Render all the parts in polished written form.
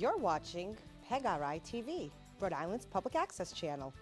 You're watching PEGRI TV, Rhode Island's public access channel.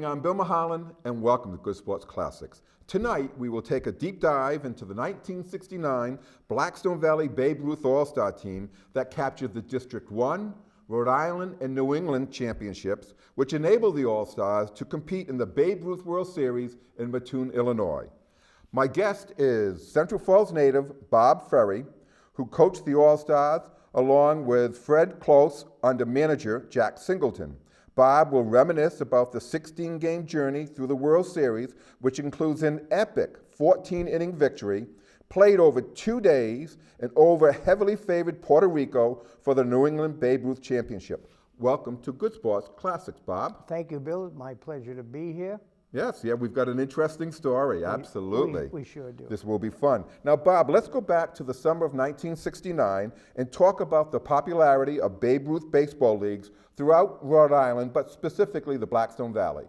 I'm Bill Mulholland, and welcome to Good Sports Classics. Tonight, we will take a deep dive into the 1969 Blackstone Valley Babe Ruth All-Star team that captured the District 1, Rhode Island, and New England championships, which enabled the All-Stars to compete in the Babe Ruth World Series in Mattoon, Illinois. My guest is Central Falls native Bob Ferri, who coached the All-Stars along with Fred Close under manager Jack Singleton. Bob will reminisce about the 16-game journey through the World Series, which includes an epic 14-inning victory, played over 2 days, and over heavily favored Puerto Rico for the New England Babe Ruth Championship. Welcome to Good Sports Classics, Bob. Thank you, Bill. My pleasure to be here. Yes, we've got an interesting story, absolutely. We sure do. This will be fun. Now, Bob, let's go back to the summer of 1969 and talk about the popularity of Babe Ruth baseball leagues throughout Rhode Island, but specifically the Blackstone Valley.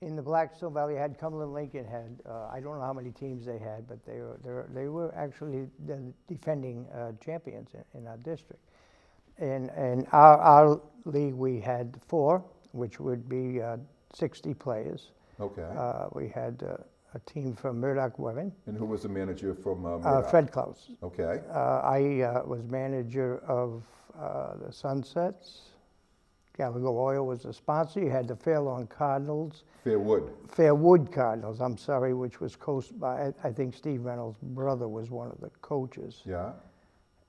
In the Blackstone Valley, had Cumberland Lincoln had, I don't know how many teams they had, but they were actually the defending champions in our district. And our league, we had 4, which would be 60 players. Okay. We had a team from Murdoch, Weaven. And who was the manager from Murdoch? Fred Klaus. Okay. I was manager of the Sunsets. Gallagher Oil was the sponsor. You had the Fairlawn Cardinals. Fairwood Cardinals, I'm sorry, which was coached by, I think Steve Reynolds' brother was one of the coaches. Yeah.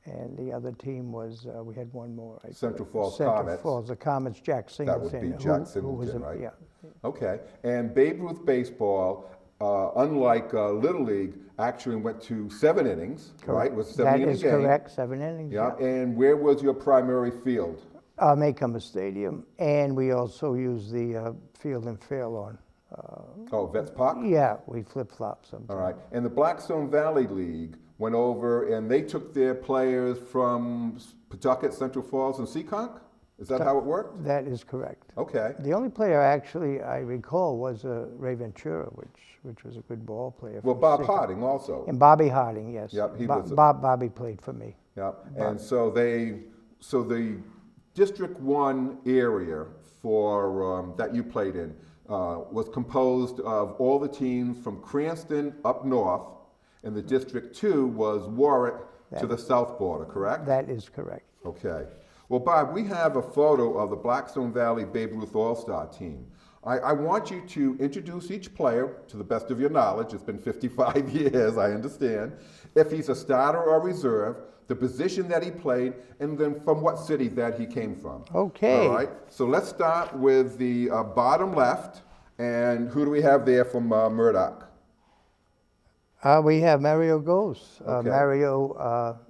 And the other team was, we had one more. Central Falls Central Comets. Falls, the Comets, Jack Singleton. That would be Jack Singleton, right? Yeah. Okay, and Babe Ruth baseball, unlike Little League, actually went to 7 innings, right? It was 7 innings. That is correct, 7 innings. Yeah, and where was your primary field? Maycomber Stadium, and we also used the field in Fairlawn. Vets Park? Yeah, we flip-flop sometimes. All right, and the Blackstone Valley League went over and they took their players from Pawtucket, Central Falls, and Seekonk? Is that how it worked? That is correct. Okay. The only player actually I recall was Ray Ventura, which was a good ball player. Well, Bob Harding also. And Bobby Harding, yes. Yep, Bobby played for me. Yep, and so the District 1 area for that you played in was composed of all the teams from Cranston up north, and the District 2 was Warwick to the south border, correct? That is correct. Okay. Well, Bob, we have a photo of the Blackstone Valley Babe Ruth All-Star team. I want you to introduce each player to the best of your knowledge. It's been 55 years, I understand. If he's a starter or reserve, the position that he played, and then from what city that he came from. Okay. All right. So let's start with the bottom left. And who do we have there from Murdoch? We have Mario Gose. Okay. Mario,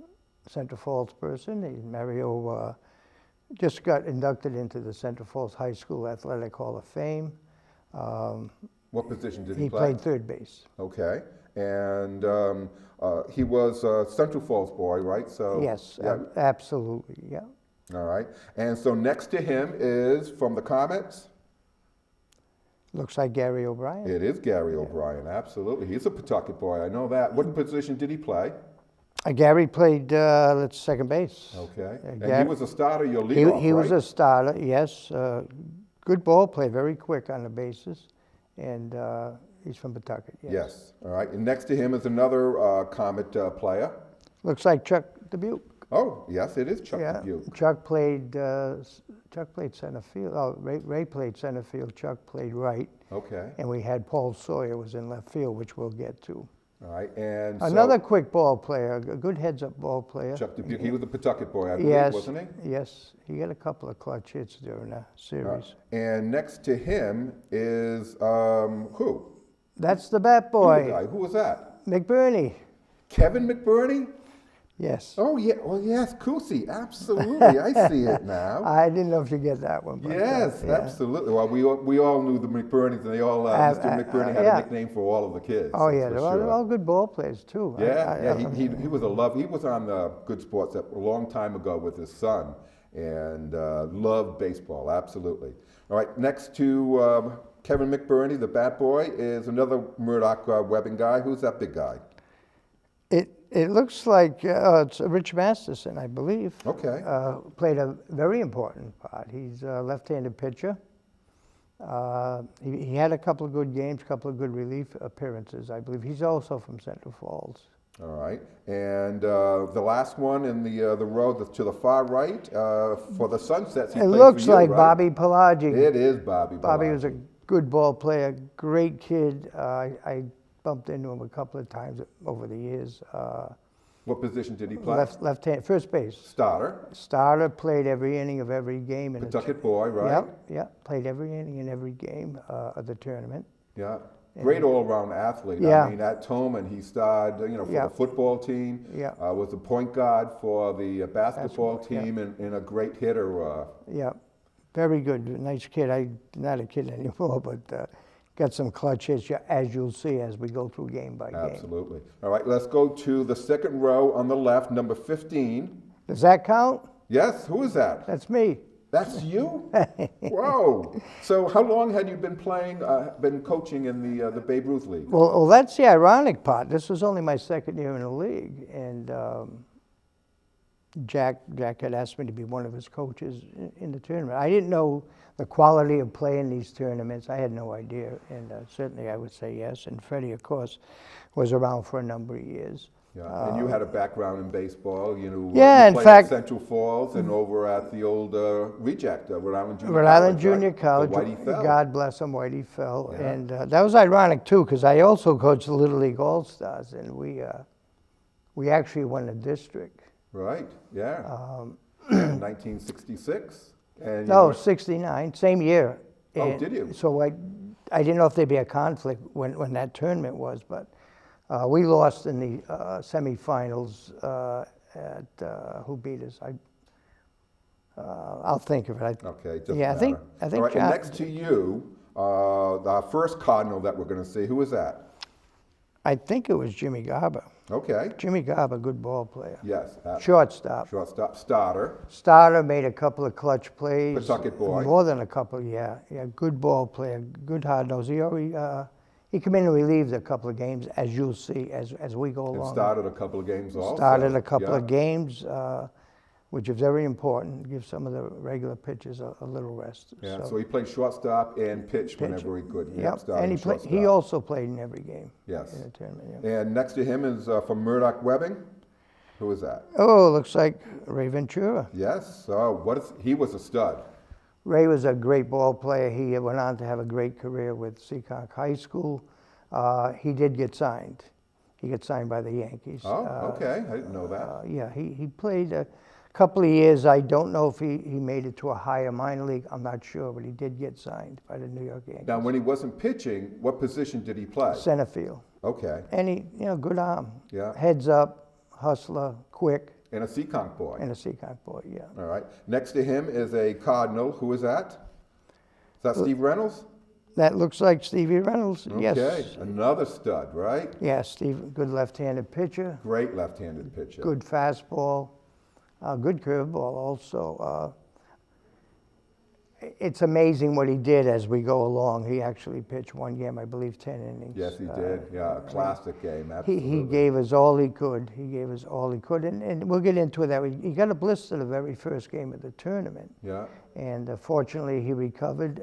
Central Falls person. Mario just got inducted into the Central Falls High School Athletic Hall of Fame. What position did he play? He played third base. Okay. And he was a Central Falls boy, right? So yes, yeah. Absolutely, yeah. All right. And so next to him is from the Comets? Looks like Gary O'Brien. It is Gary O'Brien, absolutely. He's a Pawtucket boy, I know that. What position did he play? Gary played second base. Okay. And he was a starter, your leadoff, He was right? a starter, yes. Good ball play, very quick on the bases. And he's from Pawtucket, yes. Yes, all right. And next to him is another Comet player. Looks like Chuck Dubuque. Oh, yes, it is Chuck Yeah, Dubuque. Chuck played center field. Oh, Ray played center field. Chuck played right. Okay. And we had Paul Sawyer was in left field, which we'll get to. All right, and Another so quick ball player, a good heads-up ball player. Chuck Dubuque, he was a Pawtucket boy, I believe, Yes, wasn't he? yes. He got a couple of clutch hits during the series. And next to him is who? That's the bat New boy, guy. Who was that? McBurney. Kevin McBurney? Yes. Oh yeah. Well, yes, Cousy. Absolutely. I see it now. I didn't know if you get that one. But, Yes, yeah. absolutely. Well, we all knew the McBurneys, and they all Mr. McBurney had yeah. a nickname for all of the kids. Oh that's yeah, for they're sure. all good ball players too. Yeah, he was a love. He was on the Good Sports a long time ago with his son, and loved baseball. Absolutely. All right, next to Kevin McBurney, the bat boy, is another Murdoch webbing guy. Who's that big guy? It looks like it's Rich Masterson, I believe. Okay. Played a very important part. He's a left-handed pitcher. He had a couple of good games, a couple of good relief appearances, I believe. He's also from Central Falls. All right, and the last one in the row to the far right for the Sunsets. He It played looks for you, like right? Bobby Pelagi. It is Bobby. Bobby Pelagi. was a good ball player, great kid. I bumped into him a couple of times over the years. What position did he play? Left hand, first base. Starter. Starter, played every inning of every game. Pawtucket boy, right? Yep, played every inning in every game of the tournament. Yeah. Great all-around athlete. Yeah. I mean, at Tolman, he starred, for the football team. Yeah. Was a point guard for the basketball team, yeah. and a great hitter. Yeah, very good, nice kid. Not a kid anymore, but got some clutch hits, as you'll see as we go through game by game. Absolutely. All right, let's go to the second row on the left, number 15. Does that count? Yes, who is that? That's me. That's you? Whoa! So, how long had you been been coaching in the Babe Ruth League? Well, that's the ironic part. This was only my second year in the league, and Jack had asked me to be one of his coaches in the tournament. I didn't know the quality of playing these tournaments. I had no idea, and certainly I would say yes. And Ferri, of course, was around for a number of years. Yeah, and you had a background in baseball. Yeah, you in played fact, at Central Falls and over at the old Reject, Rhode Island Junior Rhode College. Island Junior right? College. The Whitey Fell. God bless him, Whitey Fell. Yeah. And that was ironic too, because I also coached the Little League All Stars, and we actually won the district. Right. Yeah. 1966. And No, 69, same year. Oh, And did you? So I didn't know if there'd be a conflict when that tournament was, but we lost in the semifinals at who beat us? I'll think of it. Okay. Doesn't Yeah, I think matter. All right, and John- next to you, the first Cardinal that we're going to see. Who is that? I think it was Jimmy Garber. Okay. Jimmy Garber, good ball player. Yes. Shortstop. Shortstop. Starter. Starter, made a couple of clutch plays. Pawtucket boy. More than a couple, yeah. Good ball player, good hard nose. He came in and relieved a couple of games, as you'll see as we go And along. started a couple of games also. Started a couple Yeah. of games, which is very important. Give some of the regular pitchers a little rest. Yeah, so he played shortstop and pitched whenever he could. Yep, started and he shortstop. also played in every game. Yes. In the tournament. Yeah. And next to him is from Murdoch Webbing. Who is that? Oh, looks like Ray Ventura. Yes. He was a stud. Ray was a great ball player. He went on to have a great career with Seekonk High School. He did get signed. He got signed by the Yankees. Oh, okay. I didn't know that. Yeah, he played a couple of years. I don't know if he made it to a higher minor league. I'm not sure, but he did get signed by the New York Yankees. Now, when he wasn't pitching, what position did he play? Center field. Okay. And he, good arm. Yeah. Heads up, hustler, quick, And a Seekonk boy. and a Seekonk boy, yeah. All right. Next to him is a Cardinal. Who is that? Is that Steve Reynolds? That looks like Stevie Reynolds, yes. Okay. Another stud, right? Yeah, Steve, good left-handed pitcher, Great left-handed pitcher. good fastball, good curveball also. It's amazing what he did as we go along. He actually pitched one game, I believe, 10 innings. Yes, he did. Yeah, a classic game. Absolutely. He gave us all he could. He gave us all he could, and we'll get into that. He got a blister the very first game of the tournament. Yeah. And fortunately, he recovered.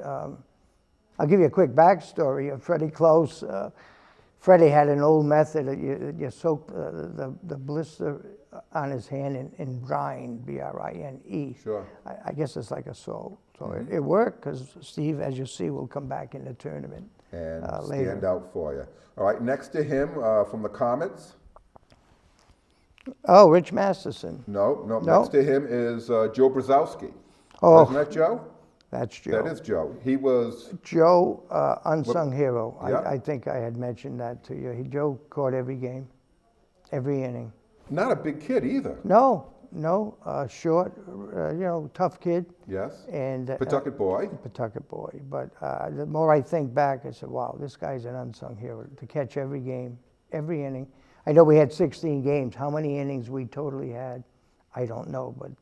I'll give you a quick backstory of Freddie Close. Freddie had an old method that you soak the blister on his hand in brine, B-R-I-N-E. Sure. I guess it's like a salt. So it worked because Steve, as you see, will come back in the tournament. and later. stand out for you. All right, next to him from the Comets. Oh, Rich Masterson. No, No? next to him is Joe Brzezowski. Oh. Isn't that Joe? That's Joe. That is Joe. He was... Joe, unsung hero. Yeah. I think I had mentioned that to you. Joe caught every game, every inning. Not a big kid either. No, short, tough kid. Yes. And Pawtucket boy. Pawtucket boy. But the more I think back, I said, wow, this guy's an unsung hero to catch every game, every inning. I know we had 16 games. How many innings we totally had, I don't know, but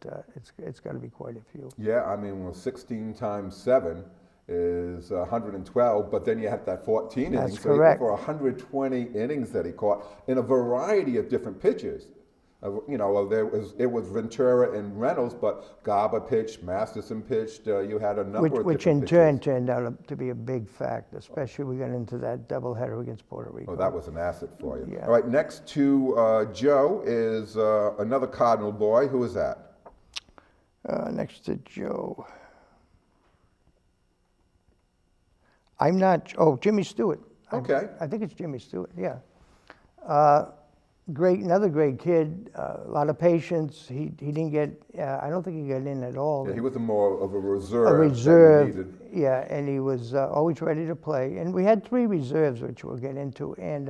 it's got to be quite a few. Yeah, I mean, well, 16 times 7 is 112, but then you had that 14 innings. That's so correct. For 120 innings that he caught in a variety of different pitches. It was Ventura and Reynolds, but Garber pitched, Masterson pitched. You had a number of Which different in turn pitches. turned out to be a big fact, especially we got into that doubleheader against Puerto Rico. Oh, that was an asset for you. Yeah. All right, next to Joe is another Cardinal boy. Who is that? Next to Joe. I'm not, Jimmy Stewart. Okay. I think it's Jimmy Stewart, yeah. Another great kid, a lot of patience. He didn't get, I don't think he got in at all. Yeah, he was more of a reserve. A that you reserve, needed. yeah, and he was always ready to play. And we had 3 reserves, which we'll get into, and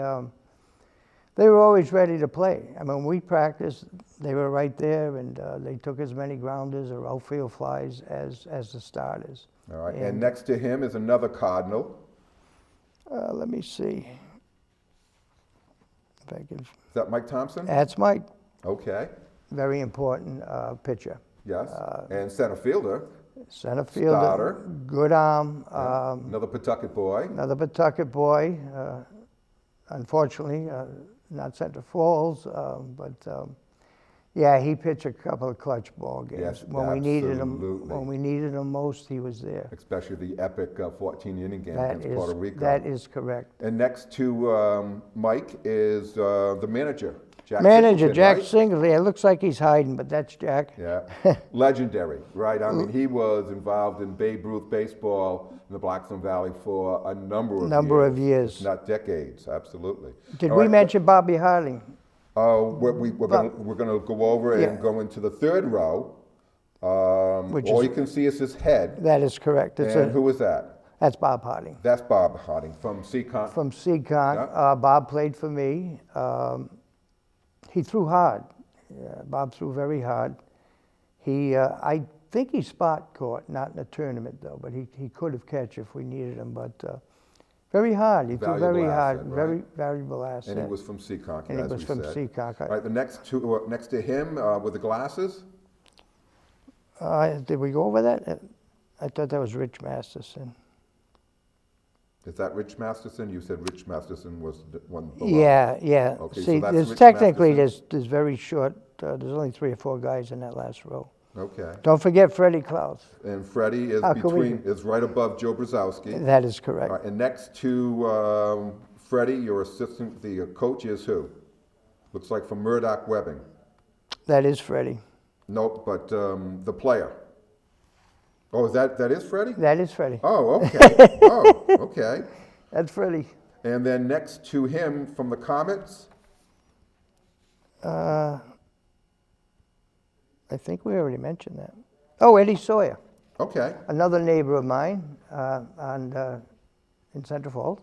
they were always ready to play. I mean, when we practiced, they were right there, and they took as many grounders or outfield flies as the starters. All right, and next to him is another Cardinal. Let me see. If I can. Is that Mike Thompson? That's Mike. Okay. Very important pitcher. Yes. And center fielder. Center fielder. Starter. Good arm. Another Pawtucket boy. Another Pawtucket boy. Unfortunately, not Center Falls, but yeah, he pitched a couple of clutch ball games. Yes, when we needed him, absolutely. when we needed him most, he was there. Especially the epic 14-inning game That against is Puerto Rico. that is correct. And next to Mike is the manager, Jack Manager Singleton, Jack right? Singleton. It looks like he's hiding, but that's Jack. Yeah, legendary, right? I mean, he was involved in Babe Ruth baseball in the Blackstone Valley for a number of years. Not decades, absolutely. Did All we right, mention Bobby Harding? we're going to go over Yeah. and go into the third row. Which All is- you can see is his head. That is correct. And who is that? That's Bob Harding. That's Bob Harding from Seacon. From Seacon. Yeah. Bob played for me. He threw hard. Bob threw very hard. I think he spot caught, not in a tournament though, but he could have catch if we needed him. But very hard. He threw very Valuable hard. asset, right? Very valuable asset. And he was from Seacon, And he as was we from said. Seacon. All right, the next to him with the glasses. Did we go over that? I thought that was Rich Masterson. Is that Rich Masterson? You said Rich Masterson was the one below. Yeah. Okay, so See, that's there's Rich technically Masterson. there's very short. There's only 3 or 4 guys in that last row. Okay. Don't forget Freddie Klaus. And Freddie is How could we- is right above Joe Brzezowski. That is All correct. right, and next to Freddie, your assistant, the coach is who? Looks like from Murdoch Webbing. That is Freddie. Nope, but the player. Oh, that is Freddie? That is Freddie. Oh, okay. Oh, okay. That's Freddie. And then next to him from the Comets, I think we already mentioned that. Oh, Eddie Sawyer, okay. another neighbor of mine in Central Falls.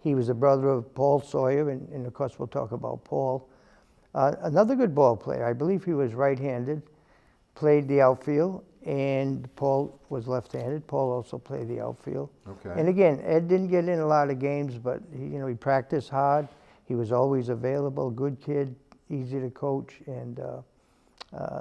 He was a brother of Paul Sawyer, and of course we'll talk about Paul. Another good ball player. I believe he was right-handed, played the outfield, and Paul was left-handed. Paul also played the outfield. Okay. And again, Ed didn't get in a lot of games, but he practiced hard. He was always available. Good kid, easy to coach, and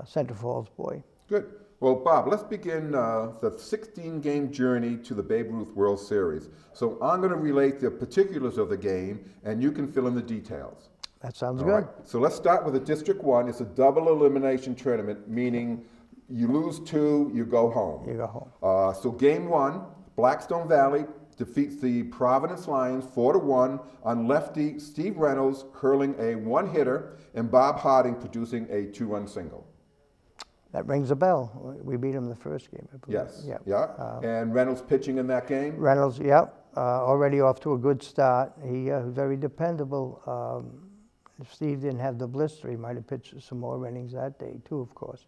Central Falls boy. Good. Well, Bob, let's begin the 16-game journey to the Babe Ruth World Series. So I'm going to relate the particulars of the game, and you can fill in the details. That sounds All good. right. So let's start with the District 1. It's a double elimination tournament, meaning you lose 2, you go home. You go home. So game 1, Blackstone Valley defeats the Providence Lions 4-1 on lefty Steve Reynolds hurling a 1-hitter and Bob Harding producing a 2-run single. That rings a bell. We beat him the first game, I believe. Yes. Yep. Yeah. And Reynolds pitching in that game? Reynolds, yep. already off to a good start. He very dependable. If Steve didn't have the blister, he might have pitched some more innings that day too, of course.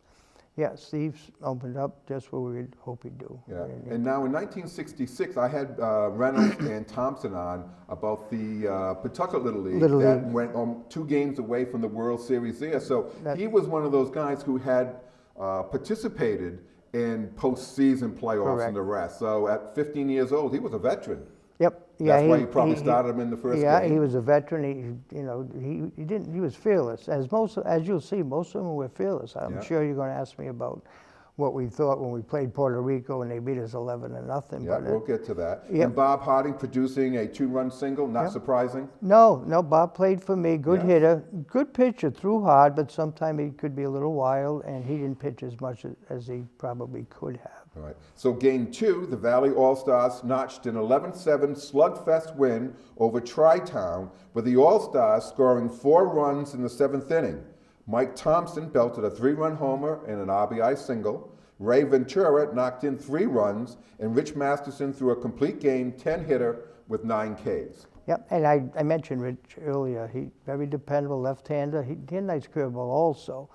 Yeah, Steve's opened up just what we would hope he'd do. Yeah. And now in 1966, I had Reynolds and Thompson on about the Pawtucket Little League that went 2 games away from the World Series there. So he was one of those guys who had participated in postseason playoffs and the rest. So at 15 years old, he was a veteran. Yep. Yeah, that's why you probably started him in the first game. Yeah, he was a veteran. He was fearless. As you'll see, most of them were fearless. I'm sure you're going to ask me about what we thought when we played Puerto Rico and they beat us 11-0. Yeah, we'll get to that. And Bob Harding producing a 2-run single, not surprising? No, Bob played for me. Good hitter, good pitcher, threw hard, but sometimes he could be a little wild, and he didn't pitch as much as he probably could have. All right. So game 2, the Valley All-Stars notched an 11-7 slugfest win over Tri-Town, with the All-Stars scoring 4 runs in the 7th inning. Mike Thompson belted a 3-run homer and an RBI single. Ray Ventura knocked in 3 runs, and Rich Masterson threw a complete game 10-hitter with 9 Ks. Yep, and I mentioned Rich earlier. He very dependable left-hander. He had a nice curveball also.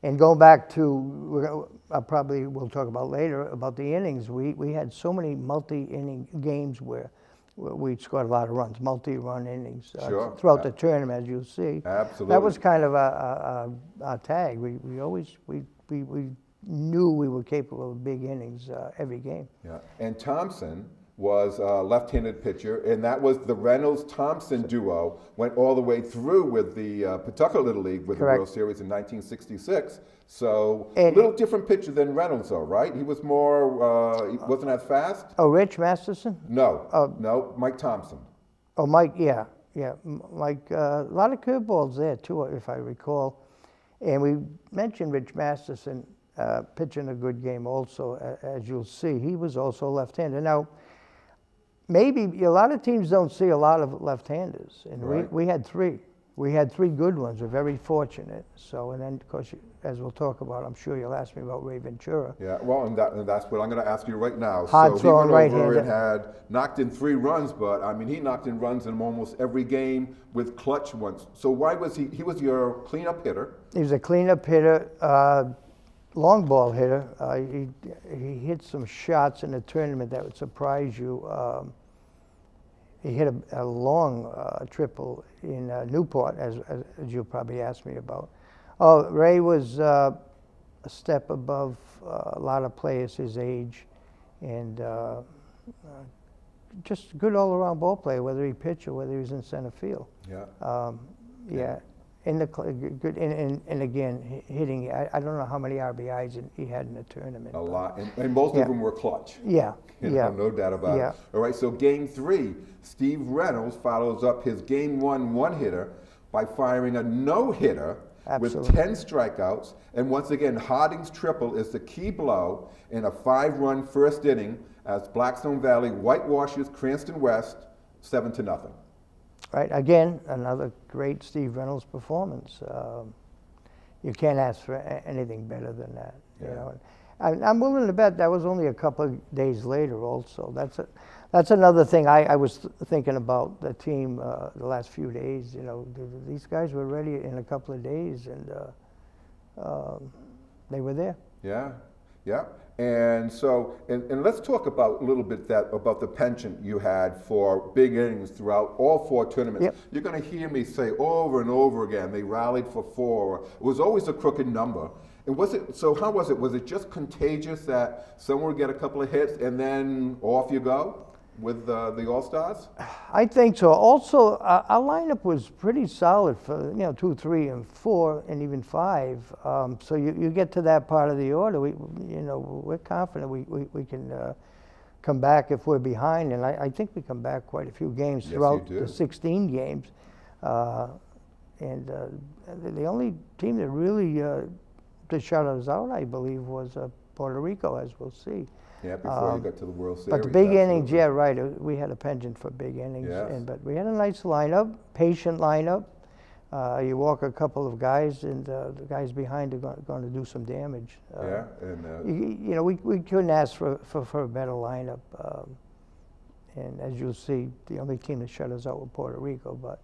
And going back to, probably we'll talk about later, about the innings, we had so many multi-inning games where we scored a lot of runs, multi-run innings throughout the tournament, as you'll see. Absolutely. That was kind of our tag. We knew we were capable of big innings every game. Yeah, and Thompson was a left-handed pitcher, and that was the Reynolds-Thompson duo, went all the way through with the Pawtucket Little League with the World Series in 1966. So a little different pitcher than Reynolds, though, right? He was more, he wasn't as fast? Oh, Rich Masterson? No, no, Mike Thompson. Oh, Mike, yeah. Mike, a lot of curveballs there, too, if I recall. And we mentioned Rich Masterson pitching a good game also, as you'll see. He was also left-handed. Now, maybe a lot of teams don't see a lot of left-handers, and we had 3. We had 3 good ones. We're very fortunate. So, and then, of course, as we'll talk about, I'm sure you'll ask me about Ray Ventura. Yeah, well, and that's what I'm going to ask you right now. Hard so he went over right-hander. and had knocked in 3 runs, but I mean, he knocked in runs in almost every game with clutch ones. So why was he was your cleanup hitter? He was a cleanup hitter, long ball hitter. He hit some shots in the tournament that would surprise you. He hit a long triple in Newport, as you'll probably ask me about. Oh, Ray was a step above a lot of players his age, and just a good all-around ball player, whether he pitched or whether he was in center field. Yeah. And good, and again, hitting. I don't know how many RBIs he had in the tournament. A lot, and most of them were clutch. Yeah, no doubt about it. All right, so game 3, Steve Reynolds follows up his game 1 one-hitter by firing a no-hitter with 10 strikeouts, and once again, Harding's triple is the key blow in a 5-run first inning as Blackstone Valley whitewashes Cranston West 7-0. Right, again, another great Steve Reynolds performance. You can't ask for anything better than that. You know? I'm willing to bet that was only a couple of days later also. That's another thing I was thinking about the team the last few days. You know, these guys were ready in a couple of days, and they were there. Yeah. And so, and let's talk about a little bit about the penchant you had for big innings throughout all 4 tournaments. You're going to hear me say over and over again, they rallied for 4. It was always a crooked number. And how was it? Was it just contagious that someone would get a couple of hits and then off you go with the All-Stars? I think so. Also, our lineup was pretty solid for 2, 3, and 4, and even 5. So you get to that part of the order, we're confident we can come back if we're behind, and I think we come back quite a few games throughout the 16 games. And the only team that really to shut us out, I believe, was Puerto Rico, as we'll see. Yeah, before you got to the World Series. But the big innings, we had a penchant for big innings. But we had a nice lineup, patient lineup. You walk a couple of guys, and the guys behind are going to do some damage. We couldn't ask for a better lineup. And as you'll see, the only team that shut us out was Puerto Rico, but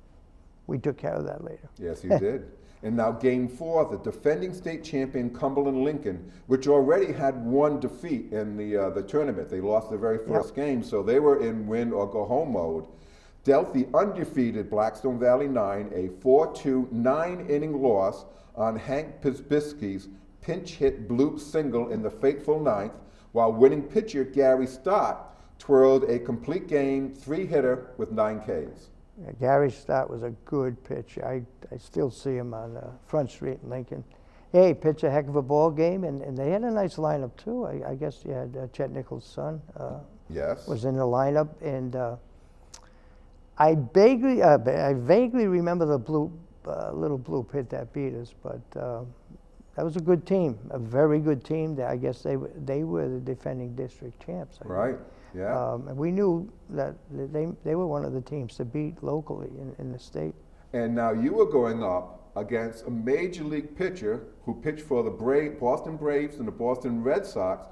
we took care of that later. Yes, you did. And now game 4, the defending state champion Cumberland Lincoln, which already had one defeat in the tournament. They lost the very first game, so they were in win or go home mode. Dealt the undefeated Blackstone Valley 9 a 4-2 9-inning loss on Hank Pisbisky's pinch hit bloop single in the fateful 9th, while winning pitcher Gary Stott twirled a complete game 3-hitter with 9 Ks. Yeah, Gary Stott was a good pitcher. I still see him on Front Street in Lincoln. Yeah, he pitched a heck of a ball game, and they had a nice lineup too. I guess you had Chet Nichols' son Yes. was in the lineup, and I vaguely remember the little blue pit that beat us, but that was a good team, a very good team. I guess they were the defending district champs. I Right. think. Yeah. And we knew that they were one of the teams to beat locally in the state. And now you were going up against a major league pitcher who pitched for the Boston Braves and the Boston Red Sox.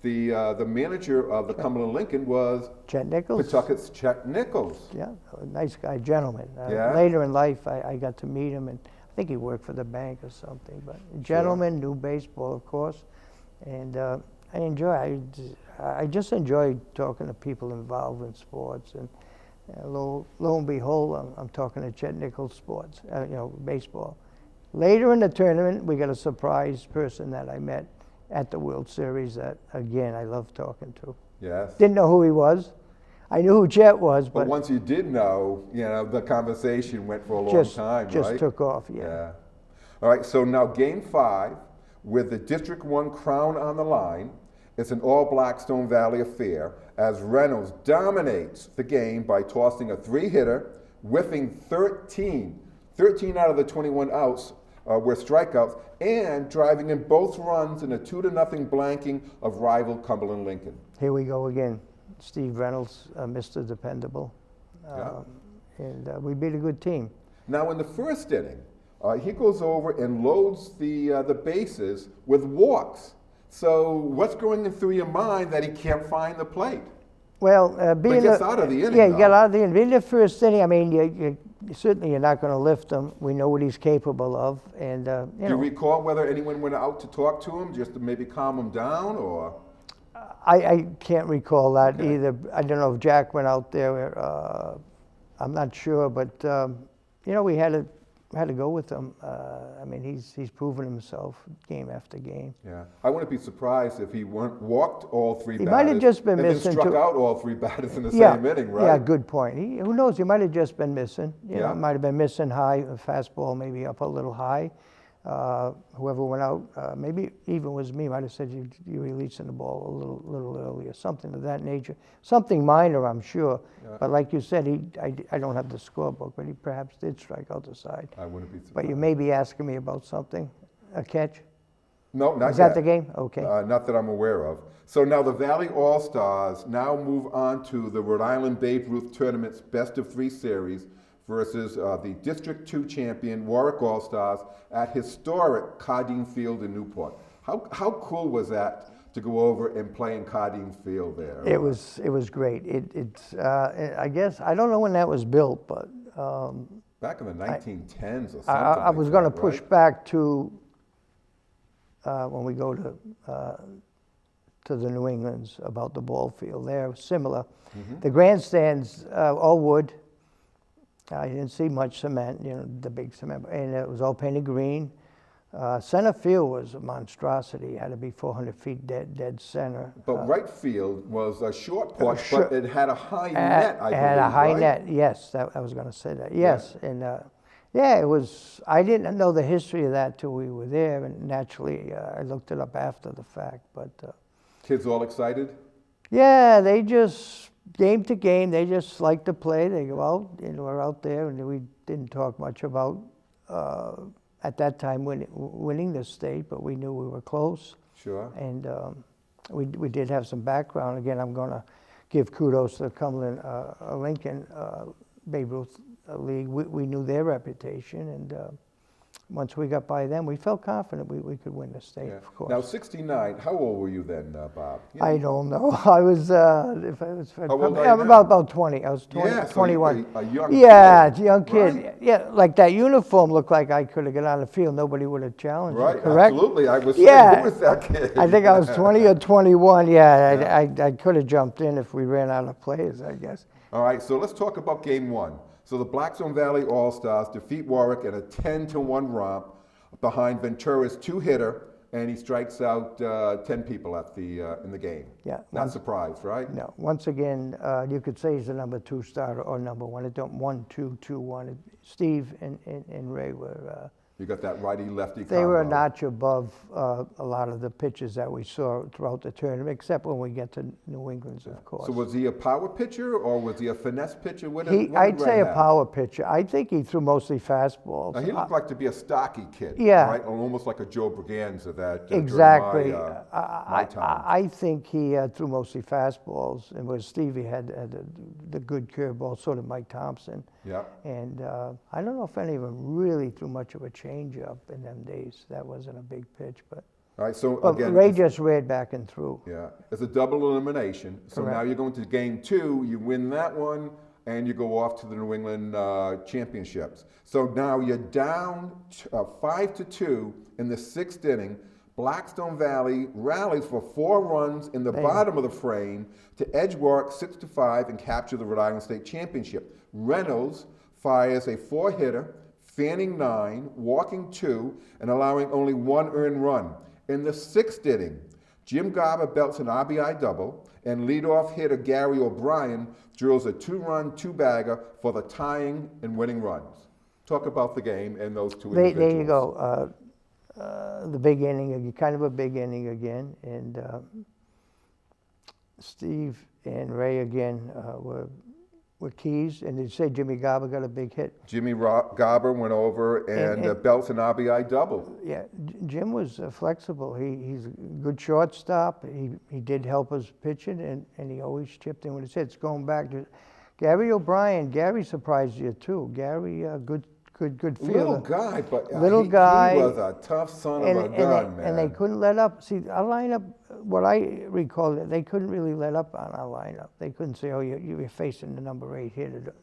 The manager of the Cumberland Lincoln was Chet Nichols. Pawtucket's Chet Nichols. Yeah, a nice guy, gentleman. Yeah. Later in life, I got to meet him, and I think he worked for the bank or something. But a gentleman, knew baseball, of course, and I just enjoy talking to people involved in sports. And lo and behold, I'm talking to Chet Nichols sports, baseball. Later in the tournament, we got a surprise person that I met at the World Series that, again, I love talking to. Yes. Didn't know who he was. I knew who Chet was, But once you did know, the conversation went for a long time, right? Just took off, Yeah. All right, so now game 5, with the District 1 crown on the line, it's an all Blackstone Valley affair as Reynolds dominates the game by tossing a 3-hitter, whiffing 13 out of the 21 outs were strikeouts, and driving in both runs in a 2-0 blanking of rival Cumberland Lincoln. Here we go again. Steve Reynolds, Mr. Dependable. Yeah. And we beat a good team. Now in the first inning, he goes over and loads the bases with walks. So what's going through your mind that he can't find the plate? Well, But he gets out of the inning. Yeah, you though. got out of the inning. In the first inning, I mean, certainly you're not going to lift him. We know what he's capable of, and Do you recall whether anyone went out to talk to him, just to maybe calm him down, or? I can't recall that either. I don't know if Jack went out there. I'm not sure, but we had to go with him. I mean, he's proven himself game after game. Yeah, I wouldn't be surprised if he walked all 3 batters. He might have just been and missing. Then struck out all 3 batters in the same inning, right? Yeah, good point. Who knows? He might have just been missing. You know, Yeah. might have been missing high, a fastball maybe up a little high. Whoever went out, maybe even was me, might have said you're releasing the ball a little earlier, something of that nature. Something minor, I'm sure. Yeah. But like you said, I don't have the scorebook, but he perhaps did strike out the side. I wouldn't be surprised. But you may be asking me about something, a catch? No, not yet. Is that the game? Okay. Not that I'm aware of. So now the Valley All-Stars now move on to the Rhode Island Babe Ruth Tournament's Best of 3 series versus the District 2 champion Warwick All-Stars at historic Cardine Field in Newport. How cool was that to go over and play in Cardine Field there? It was great. I guess, I don't know when that was built, but back in the 1910s or something. I was going to push back to when we go to the New Englands about the ball field. They're similar. Mm-hmm. The grandstands, all wood. I didn't see much cement, the big cement, and it was all painted green. Center field was a monstrosity. It had to be 400 feet dead center. But right field was a short porch, but it had a high net, I believe, It had a high right? net, yes. I was going to say that, yes. Yeah. And it was, I didn't know the history of that till we were there, and naturally I looked it up after the fact. But kids all excited? Yeah, they just, game to game, they just like to play. They go out, we're out there, and we didn't talk much about, at that time, winning the state, but we knew we were close. Sure. And we did have some background. Again, I'm going to give kudos to the Cumberland Lincoln Babe Ruth League. We knew their reputation, and once we got by them, we felt confident we could win the state, of course. Now, 69, how old were you then, Bob? I don't know. I was, if I was, How old are probably, you now? about 20. I was 20, Yeah, so 21. a young Yeah, kid. it's a young kid. Right. Yeah, like that uniform looked like I could have got on the field. Nobody would have challenged me, Right, correct? absolutely. I was Yeah. saying, who was that kid? I think I was 20 or 21. Yeah, I could have jumped in if we ran out of players, I guess. All right, so let's talk about game one. So the Blackstone Valley All-Stars defeat Warwick in a 10-1 romp behind Ventura's two-hitter, and he strikes out 10 people at in the game. Yeah. Not surprised, right? No. Once again, you could say he's the number 2 starter or number 1. It don't 1-2-2-1. Steve and Ray were. You got that righty-lefty They were a combo. notch above a lot of the pitches that we saw throughout the tournament, except when we get to New England's, of course. So was he a power pitcher or was he a finesse pitcher? What did I'd say Ray a have? power pitcher. I think he threw mostly fastballs. Now, he looked like to be a stocky kid, Yeah. right? Almost like a Joe Braganza that Exactly. during my time. I think he threw mostly fastballs, and where Stevie had the good curveball, so did Mike Thompson. Yeah. And I don't know if any of them really threw much of a changeup in them days. That wasn't a big pitch, but All right, so but again, Ray just read back and threw. yeah, it's a double elimination. So Correct. now you're going to game 2, you win that one, and you go off to the New England championships. So now you're down 5-2 in the 6th inning. Blackstone Valley rallies for 4 runs in the bottom of the frame to edge Warwick 6-5 and capture the Rhode Island State Championship. Reynolds fires a 4-hitter, fanning 9, walking 2, and allowing only 1 earned run. In the 6th inning, Jim Garber belts an RBI double, and leadoff hitter Gary O'Brien drills a 2-run 2-bagger for the tying and winning runs. Talk about the game and those two individuals. There you go. The big inning, kind of a big inning again, and Steve and Ray again were keys, and they say Jimmy Garber got a big hit. Jimmy Garber went over and belts an RBI double. Yeah, Jim was flexible. He's a good shortstop. He did help us pitching, and he always chipped in with his hits. Going back to Gary O'Brien, Gary surprised you too. Gary, good fielder. Little guy, but Little he guy. was a tough son of a gun, man. And they couldn't let up. See, our lineup, what I recall, they couldn't really let up on our lineup. They couldn't say, oh, you're facing the number 8 hitter.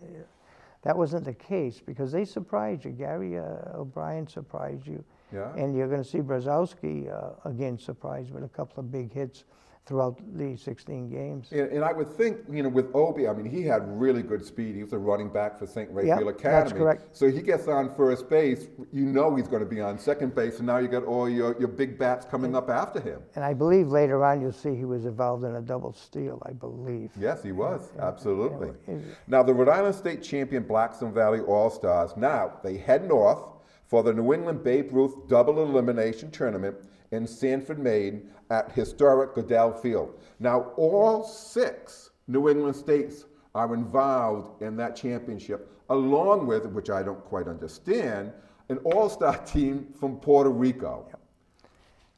That wasn't the case because they surprised you. Gary O'Brien surprised you. Yeah. And you're going to see Brzezowski again surprised with a couple of big hits throughout the 16 games. And I would think, with Obi, I mean, he had really good speed. He was a running back for St. Raphael Academy. That's correct. So he gets on first base, he's going to be on second base, and now you got all your big bats coming up after him. And I believe later on you'll see he was involved in a double steal, I believe. Yes, he was, absolutely. Yeah. Now, the Rhode Island State champion Blackstone Valley All-Stars, now they head north for the New England Babe Ruth double elimination tournament in Sanford, Maine at historic Goodell Field. Now, all 6 New England states are involved in that championship, along with, which I don't quite understand, an all-star team from Puerto Rico.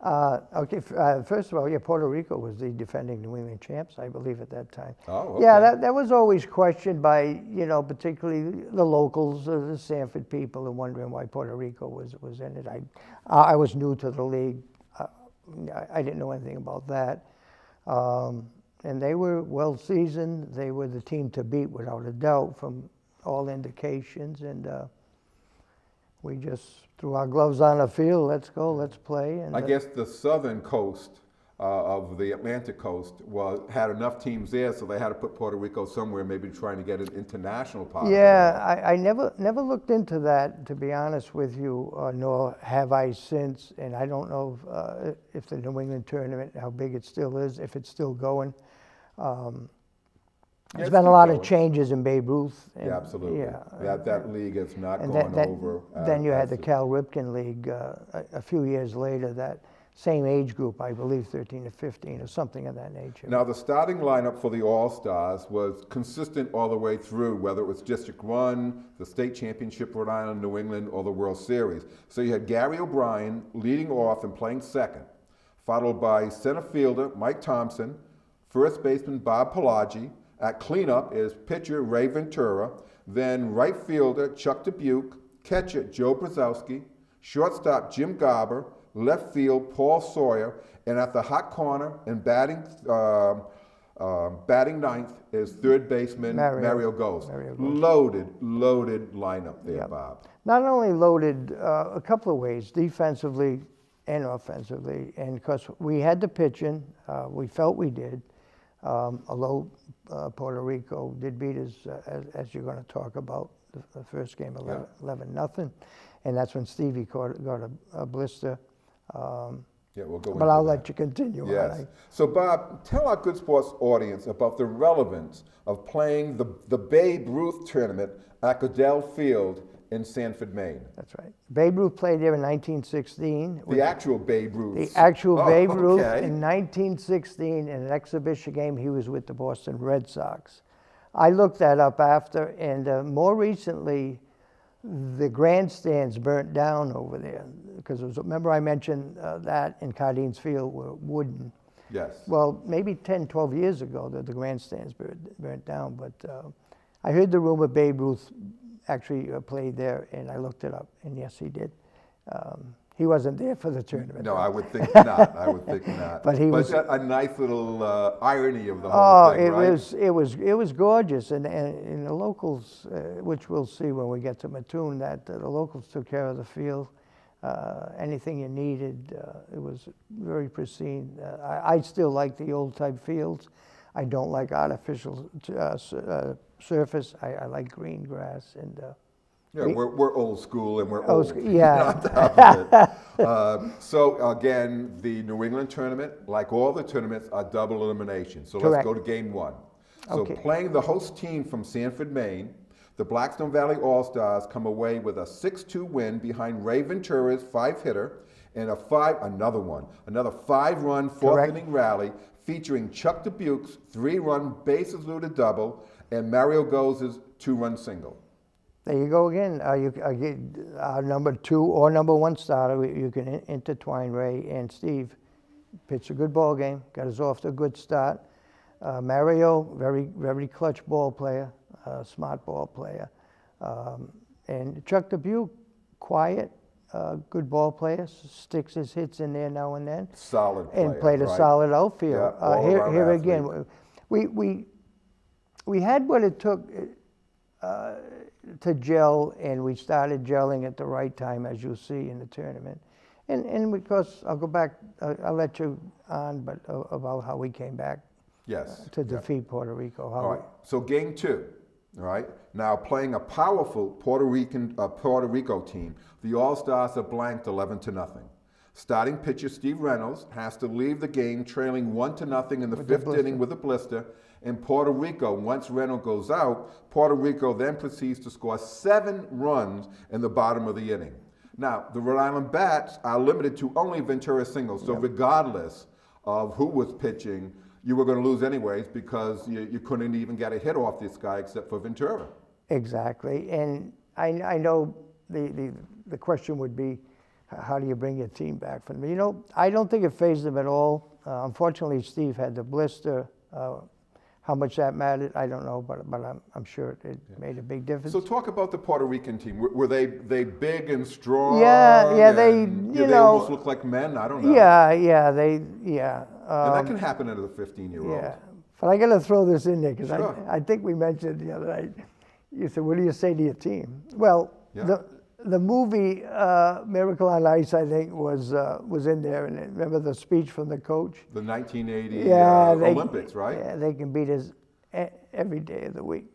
First of all, Puerto Rico was the defending New England champs, I believe, at that time. Oh, okay. Yeah, that was always questioned by, particularly the locals, the Sanford people, and wondering why Puerto Rico was in it. I was new to the league. I didn't know anything about that. And they were well seasoned. They were the team to beat without a doubt from all indications. And we just threw our gloves on the field. Let's go, let's play. And I guess the southern coast of the Atlantic coast had enough teams there, so they had to put Puerto Rico somewhere, maybe trying to get an international part. Yeah, I never looked into that, to be honest with you, nor have I since. And I don't know if the New England tournament, how big it still is, if it's still going. There's been a lot of changes in Babe Ruth. And, Yeah, absolutely. Yeah, that league is not and going over. Then you had the Cal Ripken League a few years later, that same age group, I believe 13 to 15 or something of that nature. Now, the starting lineup for the All-Stars was consistent all the way through, whether it was District 1, the State Championship, Rhode Island, New England, or the World Series. So you had Gary O'Brien leading off and playing second, followed by center fielder Mike Thompson, first baseman Bob Pelagi. At cleanup is pitcher Ray Ventura, then right fielder Chuck Dubuque, catcher Joe Brzezowski, shortstop Jim Garber, left field Paul Sawyer, and at the hot corner and batting ninth is third baseman Mario Gose. Loaded lineup there, Yep. Bob. Not only loaded a couple of ways, defensively and offensively, and because we had the pitching, we felt we did, although Puerto Rico did beat us, as you're going to talk about, the first game 11-0, and that's when Stevie got a blister. Yeah, we'll go but I'll let you continue. Yes. So, Bob, tell our Good Sports audience about the relevance of playing the Babe Ruth tournament at Goodell Field in Sanford, Maine. That's right. Babe Ruth played there in 1916. The actual Babe Ruth. The actual Babe Ruth okay. in 1916 in an exhibition game. He was with the Boston Red Sox. I looked that up after, and more recently, the grandstands burnt down over there because remember I mentioned that in Cardines Field were wooden. Yes. Well, maybe 10, 12 years ago that the grandstands burnt down, but I heard the rumor Babe Ruth actually played there, and I looked it up, and yes, he did. He wasn't there for the tournament. No, I would think not. I would think not. But he was a nice little irony of the whole thing, right? it was gorgeous, and the locals, which we'll see when we get to Mattoon, that the locals took care of the field. Anything you needed, it was very pristine. I still like the old type fields. I don't like artificial surface. I like green grass and. Yeah, we're old school and we're old. Yeah. On top of it. So again, the New England tournament, like all the tournaments, are double elimination. So Correct. Let's go to game one. So Okay. playing the host team from Sanford, Maine, the Blackstone Valley All-Stars come away with a 6-2 win behind Ray Ventura's 5-hitter and another 5-run fourth-inning rally featuring Chuck Dubuque's 3-run bases-loaded double and Mario Gose's 2-run single. There you go again. Our number 2 or number 1 starter, you can intertwine Ray and Steve. Pitched a good ball game, got us off to a good start. Mario, very clutch ball player, smart ball player. And Chuck Dubuque, quiet, good ball player, sticks his hits in there now and then. Solid player, and played a solid outfield. Yeah, here again, we had what it took to gel, and we started gelling at the right time, as you'll see in the tournament. And because I'll go back, I'll let you on, but about how we came back. Yes. To defeat Puerto Rico. All right. So game 2. All right. Now playing a powerful Puerto Rico team, the All-Stars are blanked 11-0. Starting pitcher Steve Reynolds has to leave the game trailing 1-0 in the 5th inning with a blister. In Puerto Rico, once Reynolds goes out, Puerto Rico then proceeds to score 7 runs in the bottom of the inning. Now, the Rhode Island bats are limited to only Ventura singles, so regardless of who was pitching, you were going to lose anyways because you couldn't even get a hit off this guy except for Ventura. Exactly, and I know the question would be, how do you bring your team back from them? You know, I don't think it fazed them at all. Unfortunately, Steve had the blister. How much that mattered, I don't know, but I'm sure it made a big difference. So talk about the Puerto Rican team. Were they big and strong? Yeah, they they almost look like men. I don't know. Yeah. And that can happen into the 15-year-old. Yeah, but I got to throw this in there because Sure. I think we mentioned the other night. You said, "What do you say to your team?" Well, the movie Miracle on Ice, I think, was in there. And remember the speech from the coach? The 1980 Olympics, right? Yeah, they can beat us every day of the week,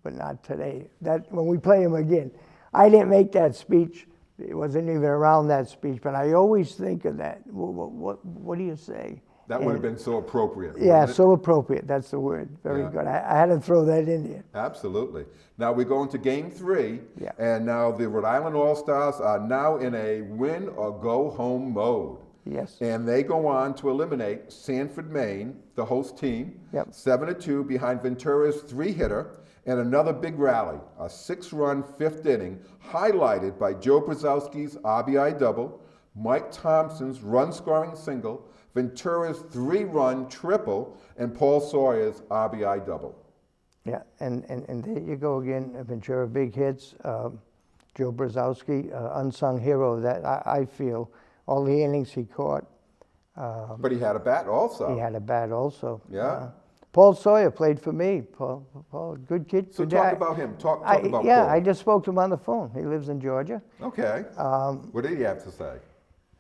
but not today. That when we play them again. I didn't make that speech. It wasn't even around that speech, but I always think of that. What do you say? That would have been so appropriate. Yeah, so appropriate. That's the word. Very good. I had to throw that in there. Absolutely. Now we go into game 3, Yeah. and now the Rhode Island All-Stars are now in a win or go home mode. Yes. And they go on to eliminate Sanford, Maine, the host team, 7-2 behind Ventura's 3-hitter, and another big rally, a 6-run 5th inning, highlighted by Joe Brzezowski's RBI double, Mike Thompson's run-scoring single, Ventura's 3-run triple, and Paul Sawyer's RBI double. Yeah, and there you go again, Ventura, big hits. Joe Brzezowski, unsung hero that I feel. All the innings he caught. But he had a bat also. He had a bat also. Yeah. Paul Sawyer played for me. Paul, good kid. So good talk guy. about him. Talk about yeah, Paul. I just spoke to him on the phone. He lives in Georgia. Okay. What did he have to say?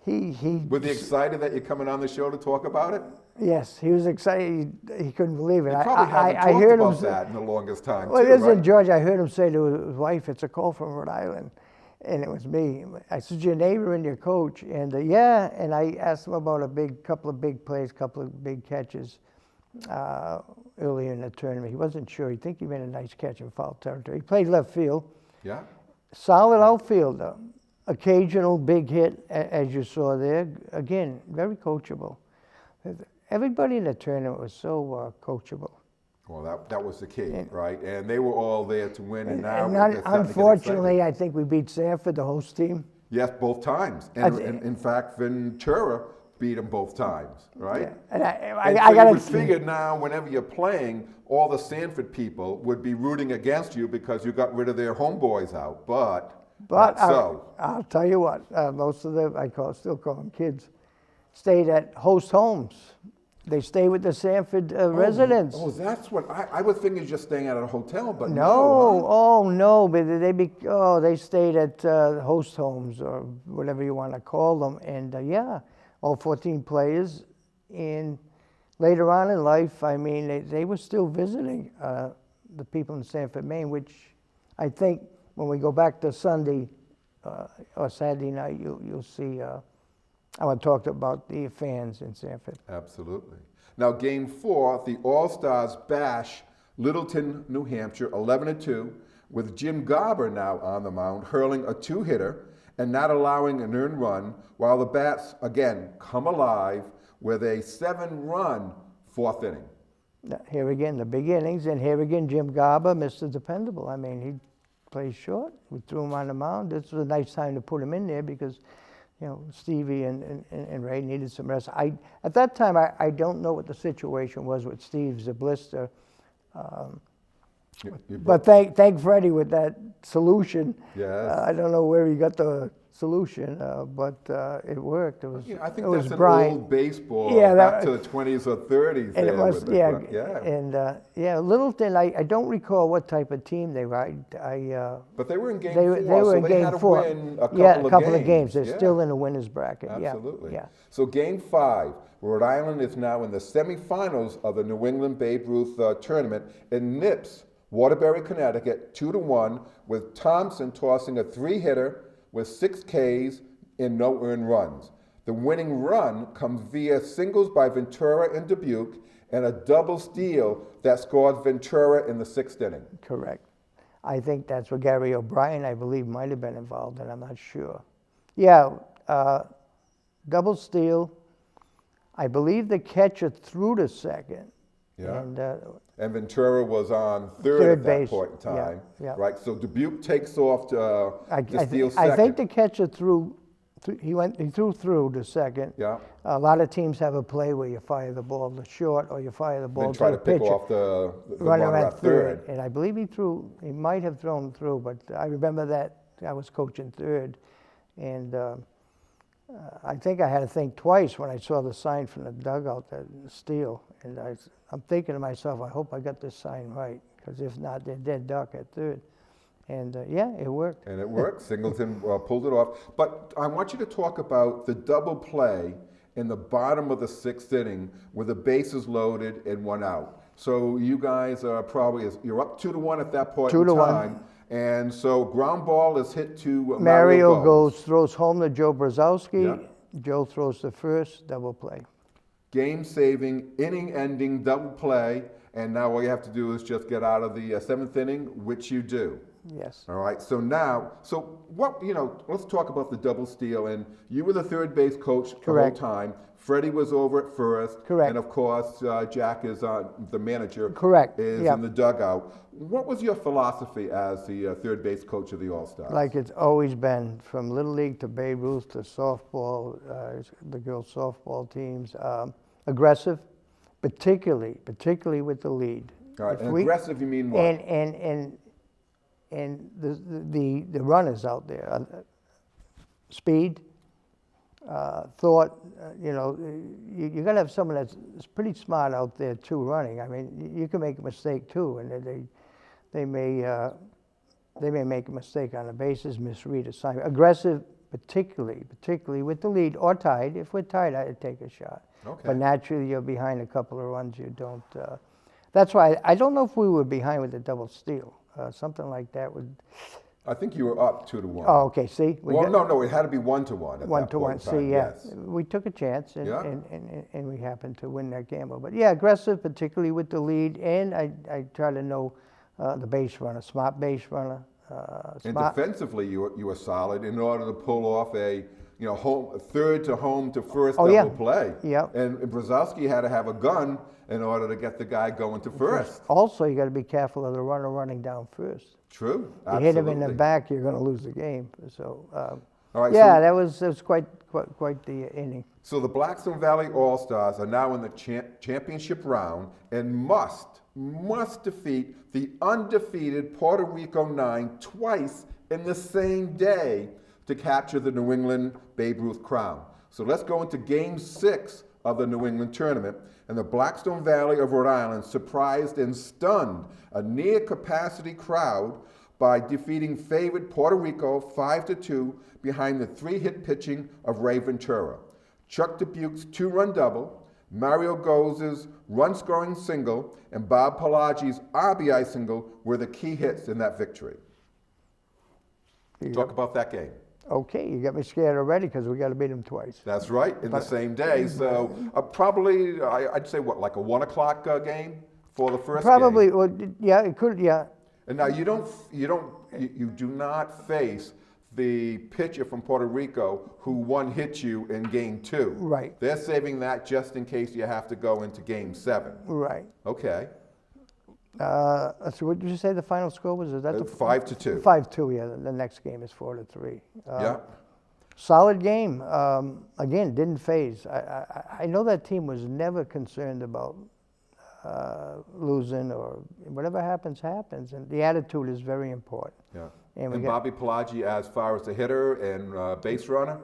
He Was he excited that you're coming on the show to talk about it? Yes, he was excited. He couldn't believe it. He probably hasn't I talked heard about him that in the longest time, well, too, it is right? in Georgia. I heard him say to his wife, "It's a call from Rhode Island," and it was me. I said, "Your neighbor and your coach," and yeah. And I asked him about couple of big plays, couple of big catches earlier in the tournament. He wasn't sure. He think he made a nice catch in foul territory. He played left field. Yeah. Solid outfielder. Occasional big hit, as you saw there. Again, very coachable. Everybody in the tournament was so coachable. Well, that was the key, right? And they were all there to win, and now And they're starting to get unfortunately, excited. I think we beat Sanford, the host team. Yes, both times. And in fact, Ventura beat them both times, right? Yeah. And And I so you got would figure now, whenever you're playing, all the Sanford people would be rooting against you because you got rid of their homeboys out, but not so. I'll tell you what, most of them, still call them kids, stayed at host homes. They stay with the Sanford residents. Oh, that's what I was thinking, just staying at a hotel, but No, huh? oh no, but they stayed at host homes or whatever you want to call them, and yeah, all 14 players. And later on in life, I mean, they were still visiting the people in Sanford, Maine, which I think when we go back to Sunday or Saturday night, you'll see. I want to talk about the fans in Sanford. Absolutely. Now, Game 4, the All-Stars bash Littleton, New Hampshire, 11-2, with Jim Garber now on the mound, hurling a two-hitter and not allowing an earned run, while the Bats, again, come alive with a 7-run fourth inning. Here again, the big innings, and here again, Jim Garber, Mr. Dependable. I mean, he plays short. We threw him on the mound. This was a nice time to put him in there because Stevie and Ray needed some rest. At that time, I don't know what the situation was with Steve's blister. But thank Freddie with that solution. Yes. I don't know where he got the solution, but it worked. It was. I think it that's was an Brian. old baseball Yeah, back to the 20s or 30s. And it there was, with the- yeah, Littleton. I don't recall what type of team they were. But they were in Game They 4, were so in they Game had to 4. win a couple of games. They're Yeah. still in the winners bracket. Absolutely. Yeah. So Game 5, Rhode Island is now in the semifinals of the New England Babe Ruth tournament and nips Waterbury, Connecticut, 2-1, with Thompson tossing a three-hitter with 6 Ks and no earned runs. The winning run comes via singles by Ventura and Dubuque and a double steal that scored Ventura in the 6th inning. Correct. I think that's where Gary O'Brien, I believe, might have been involved, and I'm not sure. Yeah, double steal. I believe the catcher threw to second. Yeah. And Ventura was on third Third at that base. point in time. Yeah. Right, so Dubuque takes off to steal second. I think the catcher threw. He threw through to second. Yeah. A lot of teams have a play where you fire the ball to short or you fire the ball Then try to to the pick pitcher. off the Runner runner at at third. And I believe he might have thrown through, but I remember that I was coaching third. And I think I had to think twice when I saw the sign from the dugout, that steal. And I'm thinking to myself, I hope I got this sign right, because if not, they're dead duck at third. And yeah, it worked. And it worked. Singleton pulled it off. But I want you to talk about the double play in the bottom of the 6th inning with the bases loaded and 1 out. So you guys are you're up 2-1 at that point in 2-1. time. And so ground ball is hit to Mario throws home to Joe Brzezowski. Yeah. Joe throws the first, double play. Game-saving, inning-ending double play. And now all you have to do is just get out of the 7th inning, which you do. Yes. All right, so let's talk about the double steal. And you were the third base coach Correct. the whole time. Freddie was over at first. Correct. And of course, Jack is the manager. Correct. Is Yep. in the dugout. What was your philosophy as the third base coach of the All-Stars? Like it's always been, from Little League to Babe Ruth to softball, the girls' softball teams. Aggressive, particularly with the lead. All right, If and we- aggressive, you mean what? And and the runners out there, speed, thought, you got to have someone that's pretty smart out there too running. I mean, you can make a mistake too, and they may make a mistake on the bases, misread assignment. Aggressive, particularly with the lead or tied. If we're tied, I'd take a shot. Okay. But naturally, you're behind a couple of runs. You don't. That's why I don't know if we were behind with a double steal. Something like that would. I think you were up 2-1. Oh, okay. See. No, it had to be 1-1. At 1-1. See, yeah, yes. we took a chance, and, Yeah. and we happened to win that gamble. But yeah, aggressive, particularly with the lead, and I try to know the base runner, smart base runner. And defensively, you were solid in order to pull off a third to home to first double play. Yeah. And Brzezowski had to have a gun in order to get the guy going to first. Also, you got to be careful of the runner running down first. True. You hit him in the back, you're going to lose the game. So, all right, yeah, that was quite the inning. So the Blackstone Valley All-Stars are now in the championship round and must defeat the undefeated Puerto Rico 9 twice in the same day to capture the New England Babe Ruth crown. So let's go into Game 6 of the New England tournament, and the Blackstone Valley of Rhode Island surprised and stunned a near-capacity crowd by defeating favored Puerto Rico 5-2 behind the 3-hit pitching of Ray Ventura. Chuck Dubuque's 2-run double, Mario Goz's run-scoring single, and Bob Palagi's RBI single were the key hits in that victory. Talk about that game. Okay, you got me scared already because we got to beat them twice. That's right, in the same day. So probably, I'd say like a 1 o'clock game for the first Probably, game. well, yeah, it could, yeah. And now you do not face the pitcher from Puerto Rico who one-hit you in Game 2. Right. They're saving that just in case you have to go into Game 7. Right. Okay. Let's see, what did you say the final score was? Is that the 5-2. 5-2, yeah. The next game is 4-3. Yeah. Solid game. Again, didn't phase. I know that team was never concerned about losing, or whatever happens, happens. And the attitude is very important. Yeah. And Bobby Pelagi as far as the hitter and base runner?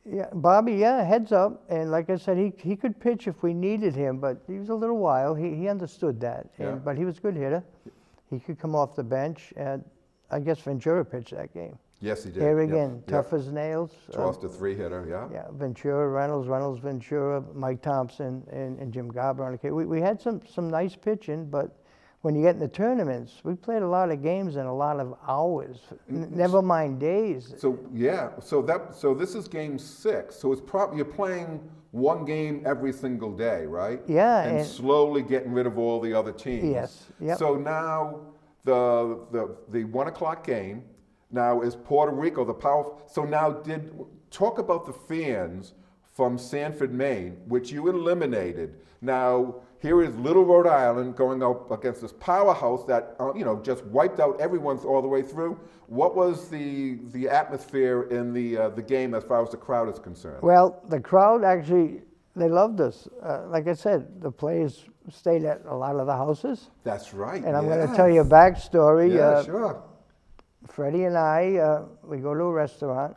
Yeah, Bobby, yeah, heads up. And like I said, he could pitch if we needed him, but he was a little wild. He understood that. Yeah. But he was a good hitter. He could come off the bench. And I guess Ventura pitched that game. Yes, he did. Here again, Yep. tough as nails. Tossed a 3-hitter, yeah. Yeah, Ventura, Reynolds, Ventura, Mike Thompson, and Jim Garber on the case. We had some nice pitching, but when you get in the tournaments, we played a lot of games in a lot of hours, never mind days. So yeah, so this is Game 6. So it's probably you're playing one game every single day, right? Yeah, and slowly getting rid of all the other teams. Yes. Yep. So now the 1 o'clock game now is Puerto Rico, the power. So now talk about the fans from Sanford, Maine, which you eliminated. Now, here is Little Rhode Island going up against this powerhouse that just wiped out everyone all the way through. What was the atmosphere in the game as far as the crowd is concerned? Well, the crowd actually, they loved us. Like I said, the players stayed at a lot of the houses. That's right. And I'm going to tell you a backstory. Yeah, sure. Freddie and I, we go to a restaurant.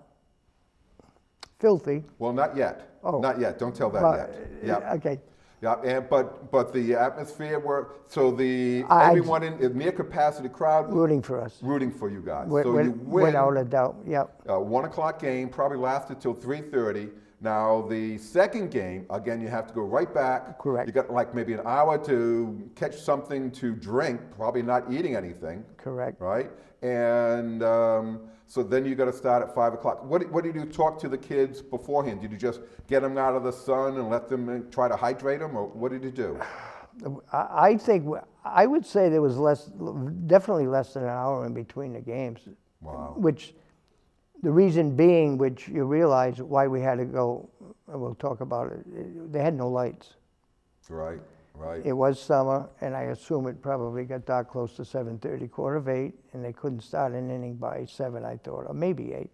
Filthy. Well, not yet. Oh. Not yet. Don't tell that yet. Yeah. Okay. Yeah, and but the atmosphere everyone in near capacity crowd Rooting for us. rooting for you guys. So you win. Without a doubt. Yep. 1 o'clock game probably lasted till 3:30. Now the second game, again, you have to go right back. Correct. You got like maybe an hour to catch something to drink, probably not eating anything. Correct. Right? And so then you got to start at 5 o'clock. What did you talk to the kids beforehand? Did you just get them out of the sun and let them try to hydrate them, or what did you do? I think, I would say there was definitely less than an hour in between the games. Wow. Which, the reason being, which you realize why we had to go, and we'll talk about it, they had no lights. Right. Right. It was summer, and I assume it probably got dark close to 7:30, 7:45, and they couldn't start an inning by 7, I thought, or maybe 8.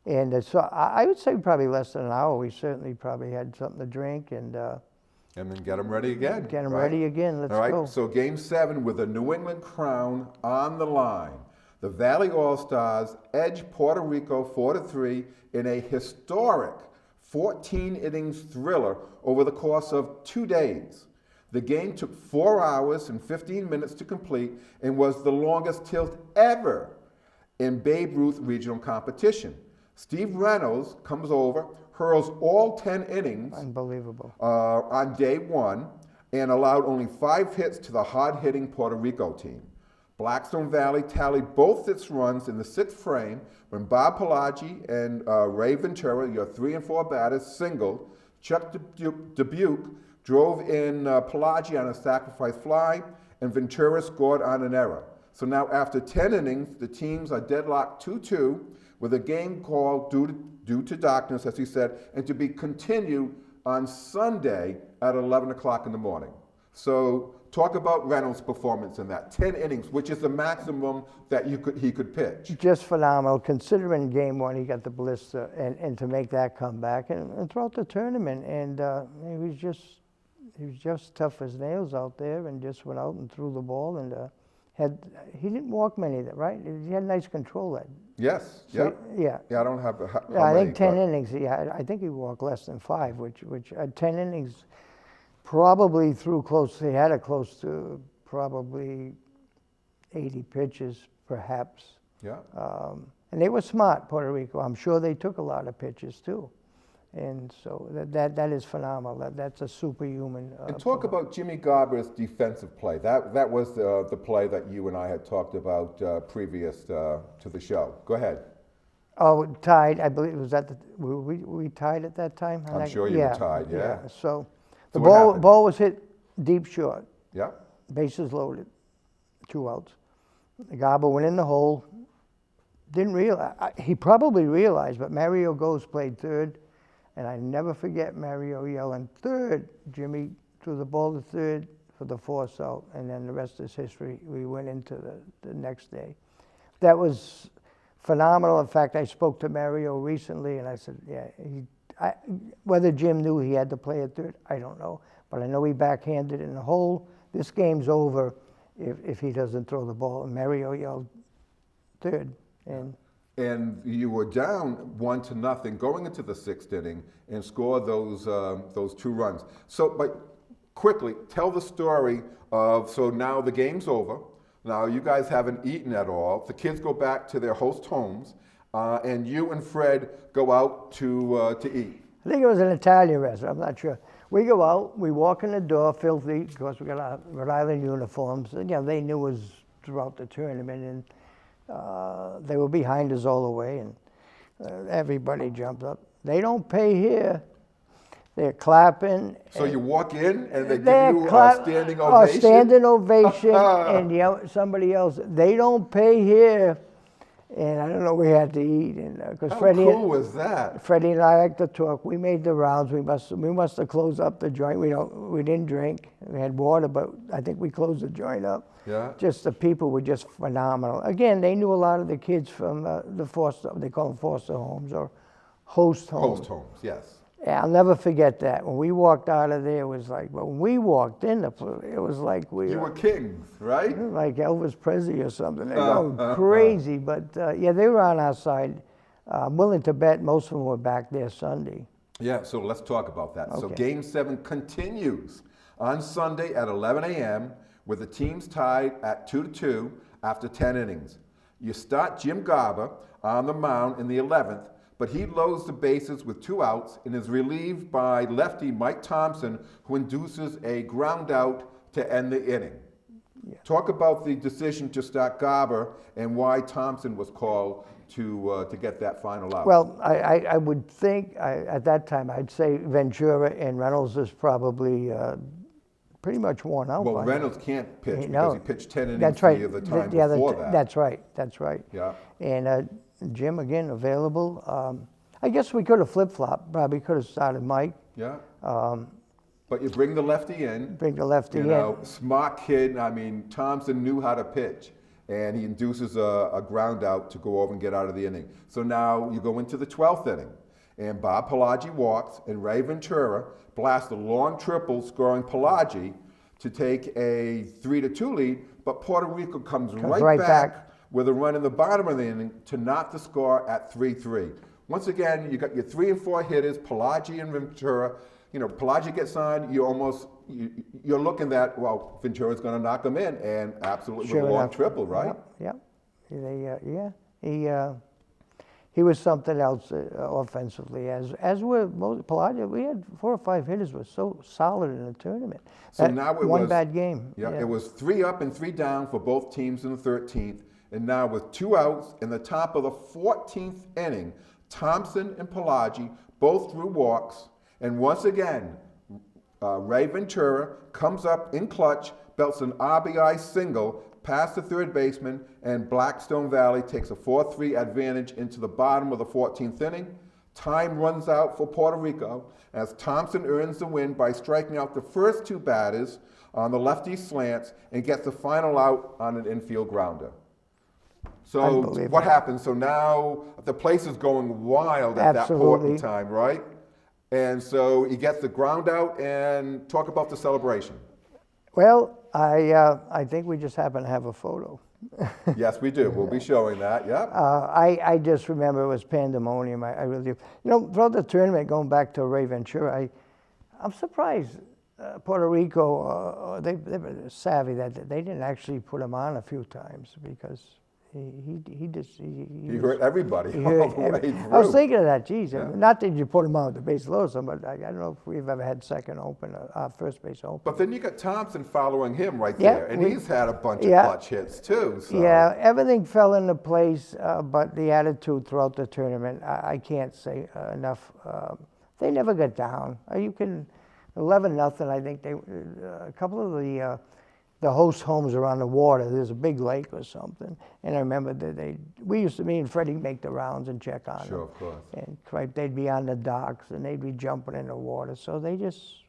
And so I would say probably less than an hour. We certainly probably had something to drink and then get them ready again. Get them ready again. Let's All right. go. So Game 7 with the New England crown on the line. The Valley All-Stars edged Puerto Rico 4-3 in a historic 14 innings thriller over the course of 2 days. The game took 4 hours and 15 minutes to complete and was the longest tilt ever in Babe Ruth regional competition. Steve Reynolds comes over, hurls all 10 innings Unbelievable. On day one and allowed only 5 hits to the hard-hitting Puerto Rico team. Blackstone Valley tallied both its runs in the 6th frame when Bob Pelagi and Ray Ventura, your 3 and 4 batters, singled. Chuck Dubuque drove in Pelagi on a sacrifice fly, and Ventura scored on an error. So now after 10 innings, the teams are deadlocked 2-2 with a game called due to darkness, as he said, and to be continued on Sunday at 11 o'clock in the morning. So talk about Reynolds' performance in that 10 innings, which is the maximum that he could pitch. Just phenomenal, considering game one he got the blister, and to make that comeback and throughout the tournament, and he was just tough as nails out there, and just went out and threw the ball, and he didn't walk many of that, right? He had nice control that. Yes. So, yeah. Yeah, I don't have how I many, think 10 but innings. I think he walked less than 5, which 10 innings probably threw close. He had close to probably 80 pitches, perhaps. Yeah. And they were smart, Puerto Rico. I'm sure they took a lot of pitches too. And so that is phenomenal. That's a superhuman. And talk about Jimmy Garber's defensive play. That was the play that you and I had talked about previous to the show. Go ahead. Oh, tied. I believe was that were we tied at that time? I'm sure you were tied. Yeah. So the what ball was hit deep short. Yeah. Bases loaded. 2 outs. Garber went in the hole. Didn't realize. He probably realized, but Mario Gose played third. And I never forget Mario yelling, "Third!" Jimmy threw the ball to third for the force out, and then the rest is history. We went into the next day. That was phenomenal. In fact, I spoke to Mario recently, and I said, yeah, whether Jim knew he had to play at third, I don't know. But I know he backhanded in the hole. This game's over if he doesn't throw the ball. And Mario yelled, "Third!" And you were down 1-0 going into the 6th inning and scored those 2 runs. So, but quickly, tell the story of, so now the game's over. Now you guys haven't eaten at all. The kids go back to their host homes, and you and Fred go out to eat. I think it was an Italian restaurant, I'm not sure. We go out, we walk in the door, filthy, because we got our Rhode Island uniforms. And, they knew us throughout the tournament, and they were behind us all the way, and everybody jumped up. They don't pay here. They're clapping. So you walk in and they give you a standing ovation? A standing ovation, and somebody else, "They don't pay here." And I don't know, we had to eat. And how cool was that? Freddie and I like to talk. We made the rounds. We must have closed up the joint. We didn't drink. We had water, but I think we closed the joint up. Yeah. Just the people were just phenomenal. Again, they knew a lot of the kids from the foster. They call them foster homes or host homes. Host homes, yes. Yeah, I'll never forget that. When we walked out of there, it was like, but when we walked in, it was like You were kings, right? like Elvis Presley or something. They're going crazy, but they were on our side. I'm willing to bet most of them were back there Sunday. Yeah, so let's talk about that. Okay. So Game 7 continues on Sunday at 11 a.m. with the teams tied at 2-2 after 10 innings. You start Jim Garber on the mound in the 11th, but he loads the bases with 2 outs and is relieved by lefty Mike Thompson, who induces a ground out to end the inning. Yeah. Talk about the decision to start Garber and why Thompson was called to get that final out. Well, I would think at that time I'd say Ventura and Reynolds is probably pretty much worn out. Well, Reynolds can't pitch because he pitched 10 innings the other time before that. That's right. Yeah. And Jim, again, available. I guess we could have flip-flopped. Probably could have started Mike. Yeah. But you bring the lefty in. Smart kid. I mean, Thompson knew how to pitch. And he induces a ground out to go over and get out of the inning. So now you go into the 12th inning. And Bob Pelagi walks, and Ray Ventura blasts a long triple, scoring Pelagi to take a 3-2 lead. But Puerto Rico comes right back with a run in the bottom of the inning to knock the score at 3-3. Once again, you got your 3 and 4 hitters, Pelagi and Ventura. You know, Pelagi gets on, you're looking at, well, Ventura's going to knock him in, and absolutely with a long triple, right? Yep. He was something else offensively. As were most Pelagi. We had 4 or 5 hitters were so solid in the tournament. So now it one was bad game. Yeah, it was 3 up and 3 down for both teams in the 13th, and now with 2 outs in the top of the 14th inning, Thompson and Pelagi both threw walks, and once again, Ray Ventura comes up in clutch, belts an RBI single past the third baseman, and Blackstone Valley takes a 4-3 advantage into the bottom of the 14th inning. Time runs out for Puerto Rico as Thompson earns the win by striking out the first 2 batters on the lefty slants and gets the final out on an infield grounder. So what happens? So now the place is going wild at that point in time, right? And so he gets the ground out, and talk about the celebration. Well, I think we just happen to have a photo. Yes, we do. We'll be showing that, yeah. I just remember it was pandemonium. I really do. You know, throughout the tournament, going back to Ray Ventura, I'm surprised Puerto Rico, they were savvy that they didn't actually put him on a few times, because he hurt everybody all the way through. I was thinking of that, geez, not that you put him on with the base loaded, but I don't know if we've ever had second open, first base open. But then you got Thompson following him right there, and he's had a bunch of clutch hits too. So. Yeah, everything fell into place, but the attitude throughout the tournament, I can't say enough. They never got down. You can 11-0. I think a couple of the host homes around the water, there's a big lake or something. And I remember that we used to, me and Freddie, make the rounds and check on them. Sure, of course. And they'd be on the docks, and they'd be jumping in the water. So they just...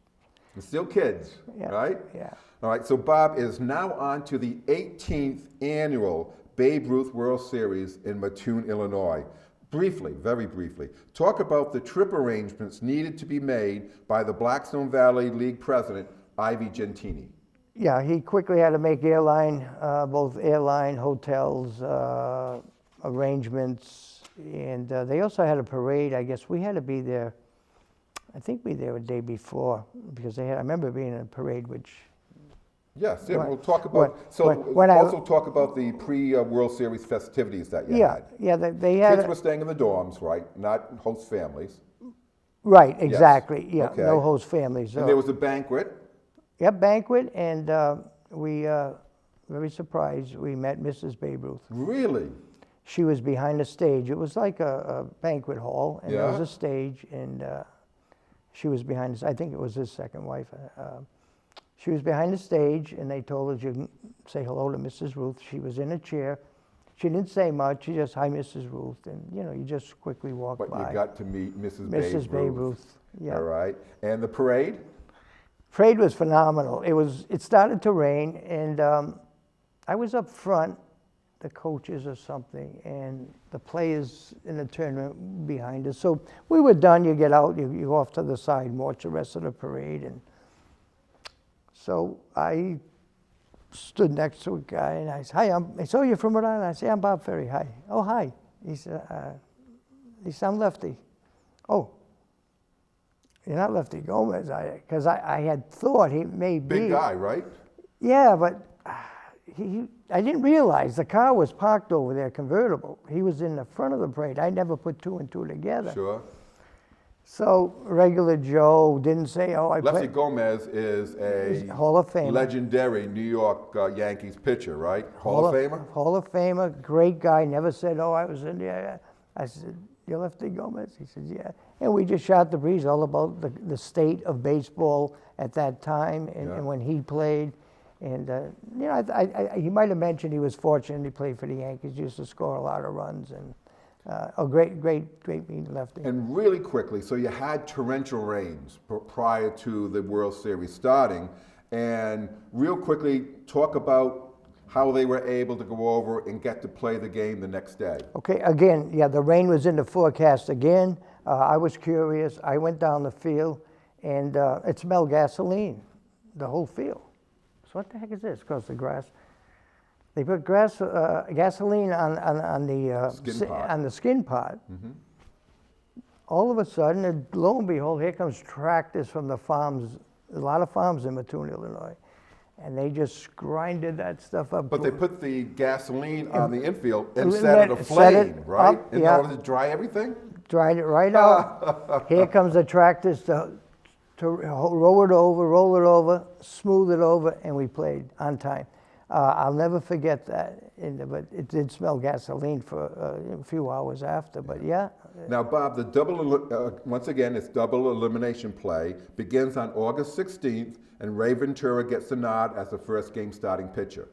They're still kids, right? Yeah. All right, so Bob is now on to the 18th annual Babe Ruth World Series in Mattoon, Illinois. Briefly, very briefly, talk about the trip arrangements needed to be made by the Blackstone Valley League president, Ivy Gentini. Yeah, he quickly had to make both airline, hotels, arrangements, and they also had a parade. I guess we had to be there. I think we were there a day before, because I remember being in a parade, which. Yes, yeah, we'll talk about. Talk about the pre-World Series festivities that you had. Yeah, they had. Kids were staying in the dorms, right? Not host families. Right, exactly. Yes. Yeah, okay. No host families. And there was a banquet. Yep, banquet, and we, very surprised, we met Mrs. Babe Ruth. Really? She was behind the stage. It was like a banquet hall, and there was a stage, and she was behind, I think it was his second wife. She was behind the stage, and they told us, you can say hello to Mrs. Ruth. She was in a chair. She didn't say much. She just, hi, Mrs. Ruth, and you just quickly walked by. But you got to meet Mrs. Babe Ruth. Yeah. All right. And the parade? Parade was phenomenal. It started to rain, and I was up front, the coaches or something, and the players in the tournament behind us. So we were done. You get out, you go off to the side and watch the rest of the parade. And so I stood next to a guy, and I said, hi, I saw you from Rhode Island. I said, I'm Bob Ferri. Hi. Oh, hi. He said, I'm Lefty. Oh. You're not Lefty Gomez, because I had thought he may be. Big guy, right? Yeah, but I didn't realize the car was parked over there, convertible. He was in the front of the parade. I never put 2 and 2 together. Sure. So regular Joe didn't say, Lefty Gomez is a Hall of Famer, legendary New York Yankees pitcher, right? Hall of Famer? Hall of Famer, great guy. Never said, I was in there. I said, you're Lefty Gomez? He said, yeah. And we just shot the breeze all about the state of baseball at that time and when he played. And, he might have mentioned he was fortunate he played for the Yankees. He used to score a lot of runs. And great meeting Lefty. And really quickly, so you had torrential rains prior to the World Series starting. And real quickly, talk about how they were able to go over and get to play the game the next day. Okay, again, the rain was in the forecast again. I was curious. I went down the field, and it smelled gasoline, the whole field. So what the heck is this? Because the grass. They put gasoline on the Skin pot. on the skin pot. All of a sudden, and lo and behold, here comes tractors from the farms. A lot of farms in Mattoon, Illinois, and they just grinded that stuff up. But they put the gasoline on the infield and Let- set it set aflame, it right? up, In yeah. order to dry everything? Dried it right out. Here comes the tractors to roll it over, smooth it over, and we played on time. I'll never forget that. But it did smell gasoline for a few hours after. But yeah. Now, Bob, the once again, it's double elimination play begins on August 16th, and Ray Ventura gets the nod as the first game starting pitcher.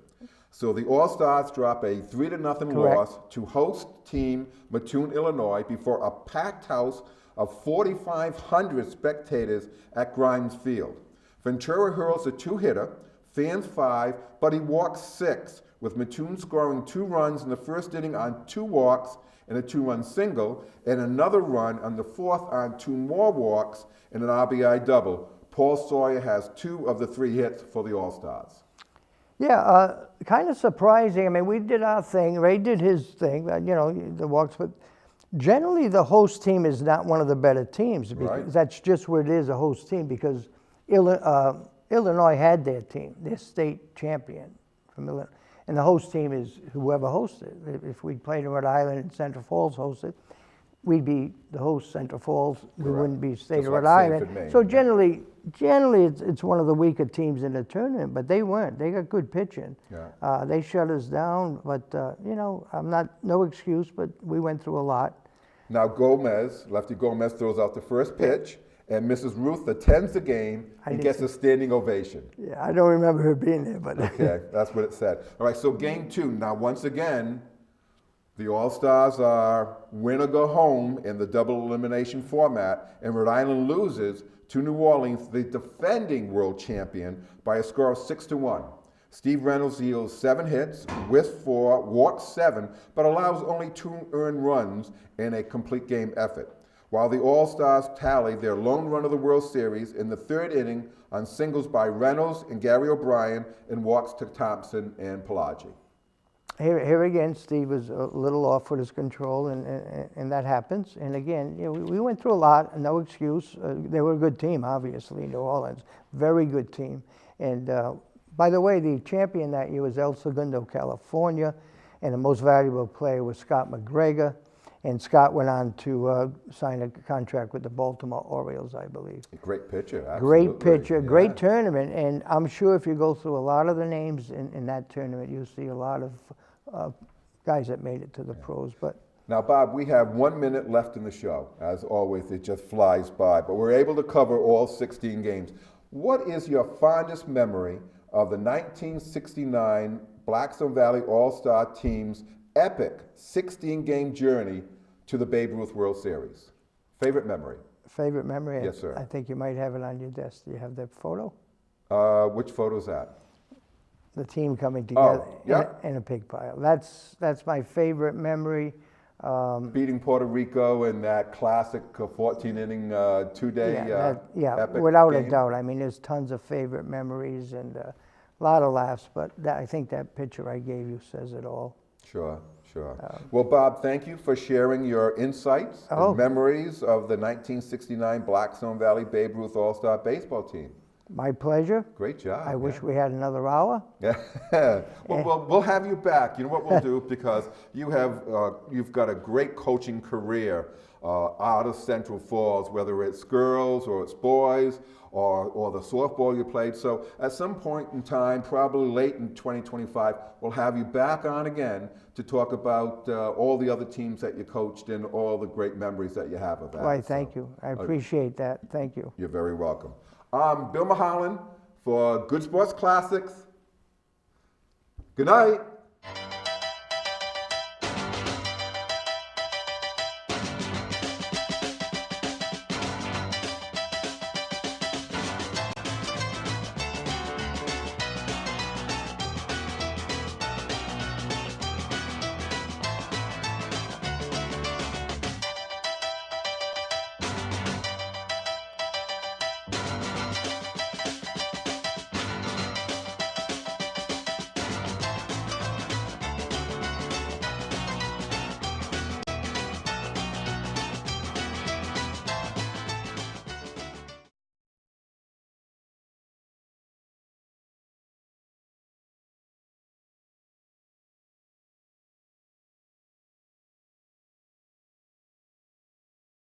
So the All-Stars drop a 3-0 loss to host team Mattoon, Illinois, before a packed house of 4,500 spectators at Grimes Field. Ventura hurls a 2-hitter, fans 5, but he walks 6, with Mattoon scoring 2 runs in the first inning on 2 walks and a 2-run single, and another run on the 4th on 2 more walks and an RBI double. Paul Sawyer has 2 of the 3 hits for the All-Stars. Yeah, kind of surprising. I mean, we did our thing. Ray did his thing, the walks. But generally, the host team is not one of the better teams. Because that's just what it is, a host team, because Illinois had their team, their state champion from Illinois. And the host team is whoever hosted. If we played in Rhode Island and Central Falls hosted, we'd be the host, Central Falls. We wouldn't be state Just of Rhode like Island. Sanford, Maine, So yeah. generally it's one of the weaker teams in the tournament, but they weren't. They got good pitching. Yeah. They shut us down, but no excuse, but we went through a lot. Now Lefty Gomez throws out the first pitch, and Mrs. Ruth attends the game and gets a standing ovation. Yeah, I don't remember her being there, but Okay, that's what it said. All right, so game 2. Now, once again, the All-Stars are win or go home in the double elimination format, and Rhode Island loses to New Orleans, the defending world champion, by a score of 6-1. Steve Reynolds yields 7 hits, whiffs 4, walks 7, but allows only 2 earned runs in a complete game effort. While the All-Stars tally their lone run of the World Series in the 3rd inning on singles by Reynolds and Gary O'Brien and walks to Thompson and Pelagi. Here again, Steve was a little off with his control, and that happens. And again, we went through a lot, no excuse. They were a good team, obviously, New Orleans. Very good team. And by the way, the champion that year was El Segundo, California, and the most valuable player was Scott McGregor. And Scott went on to sign a contract with the Baltimore Orioles, I believe. Great pitcher, absolutely. Great pitcher, great tournament. And I'm sure if you go through a lot of the names in that tournament, you'll see a lot of guys that made it to the pros. But now, Bob, we have 1 minute left in the show. As always, it just flies by. But we're able to cover all 16 games. What is your fondest memory of the 1969 Blackstone Valley All-Star team's epic 16-game journey to the Babe Ruth World Series? Favorite memory? Favorite memory? Yes, sir. I think you might have it on your desk. Do you have that photo? Which photo is that? The team coming together yeah. in a pig pile. That's my favorite memory. Beating Puerto Rico in that classic 14-inning, 2-day epic without game. a doubt. I mean, there's tons of favorite memories and a lot of laughs, but I think that picture I gave you says it all. Sure. Well, Bob, thank you for sharing your insights and memories of the 1969 Blackstone Valley Babe Ruth All-Star Baseball team. My pleasure. Great job. I wish we had another hour. Yeah. We'll have you back. You know what we'll do, because you've got a great coaching career out of Central Falls, whether it's girls or it's boys or the softball you played. So at some point in time, probably late in 2025, we'll have you back on again to talk about all the other teams that you coached and all the great memories that you have of that. Why, thank you. I appreciate that. Thank you. You're very welcome. I'm Bill Mulholland for Good Sports Classics. Good night.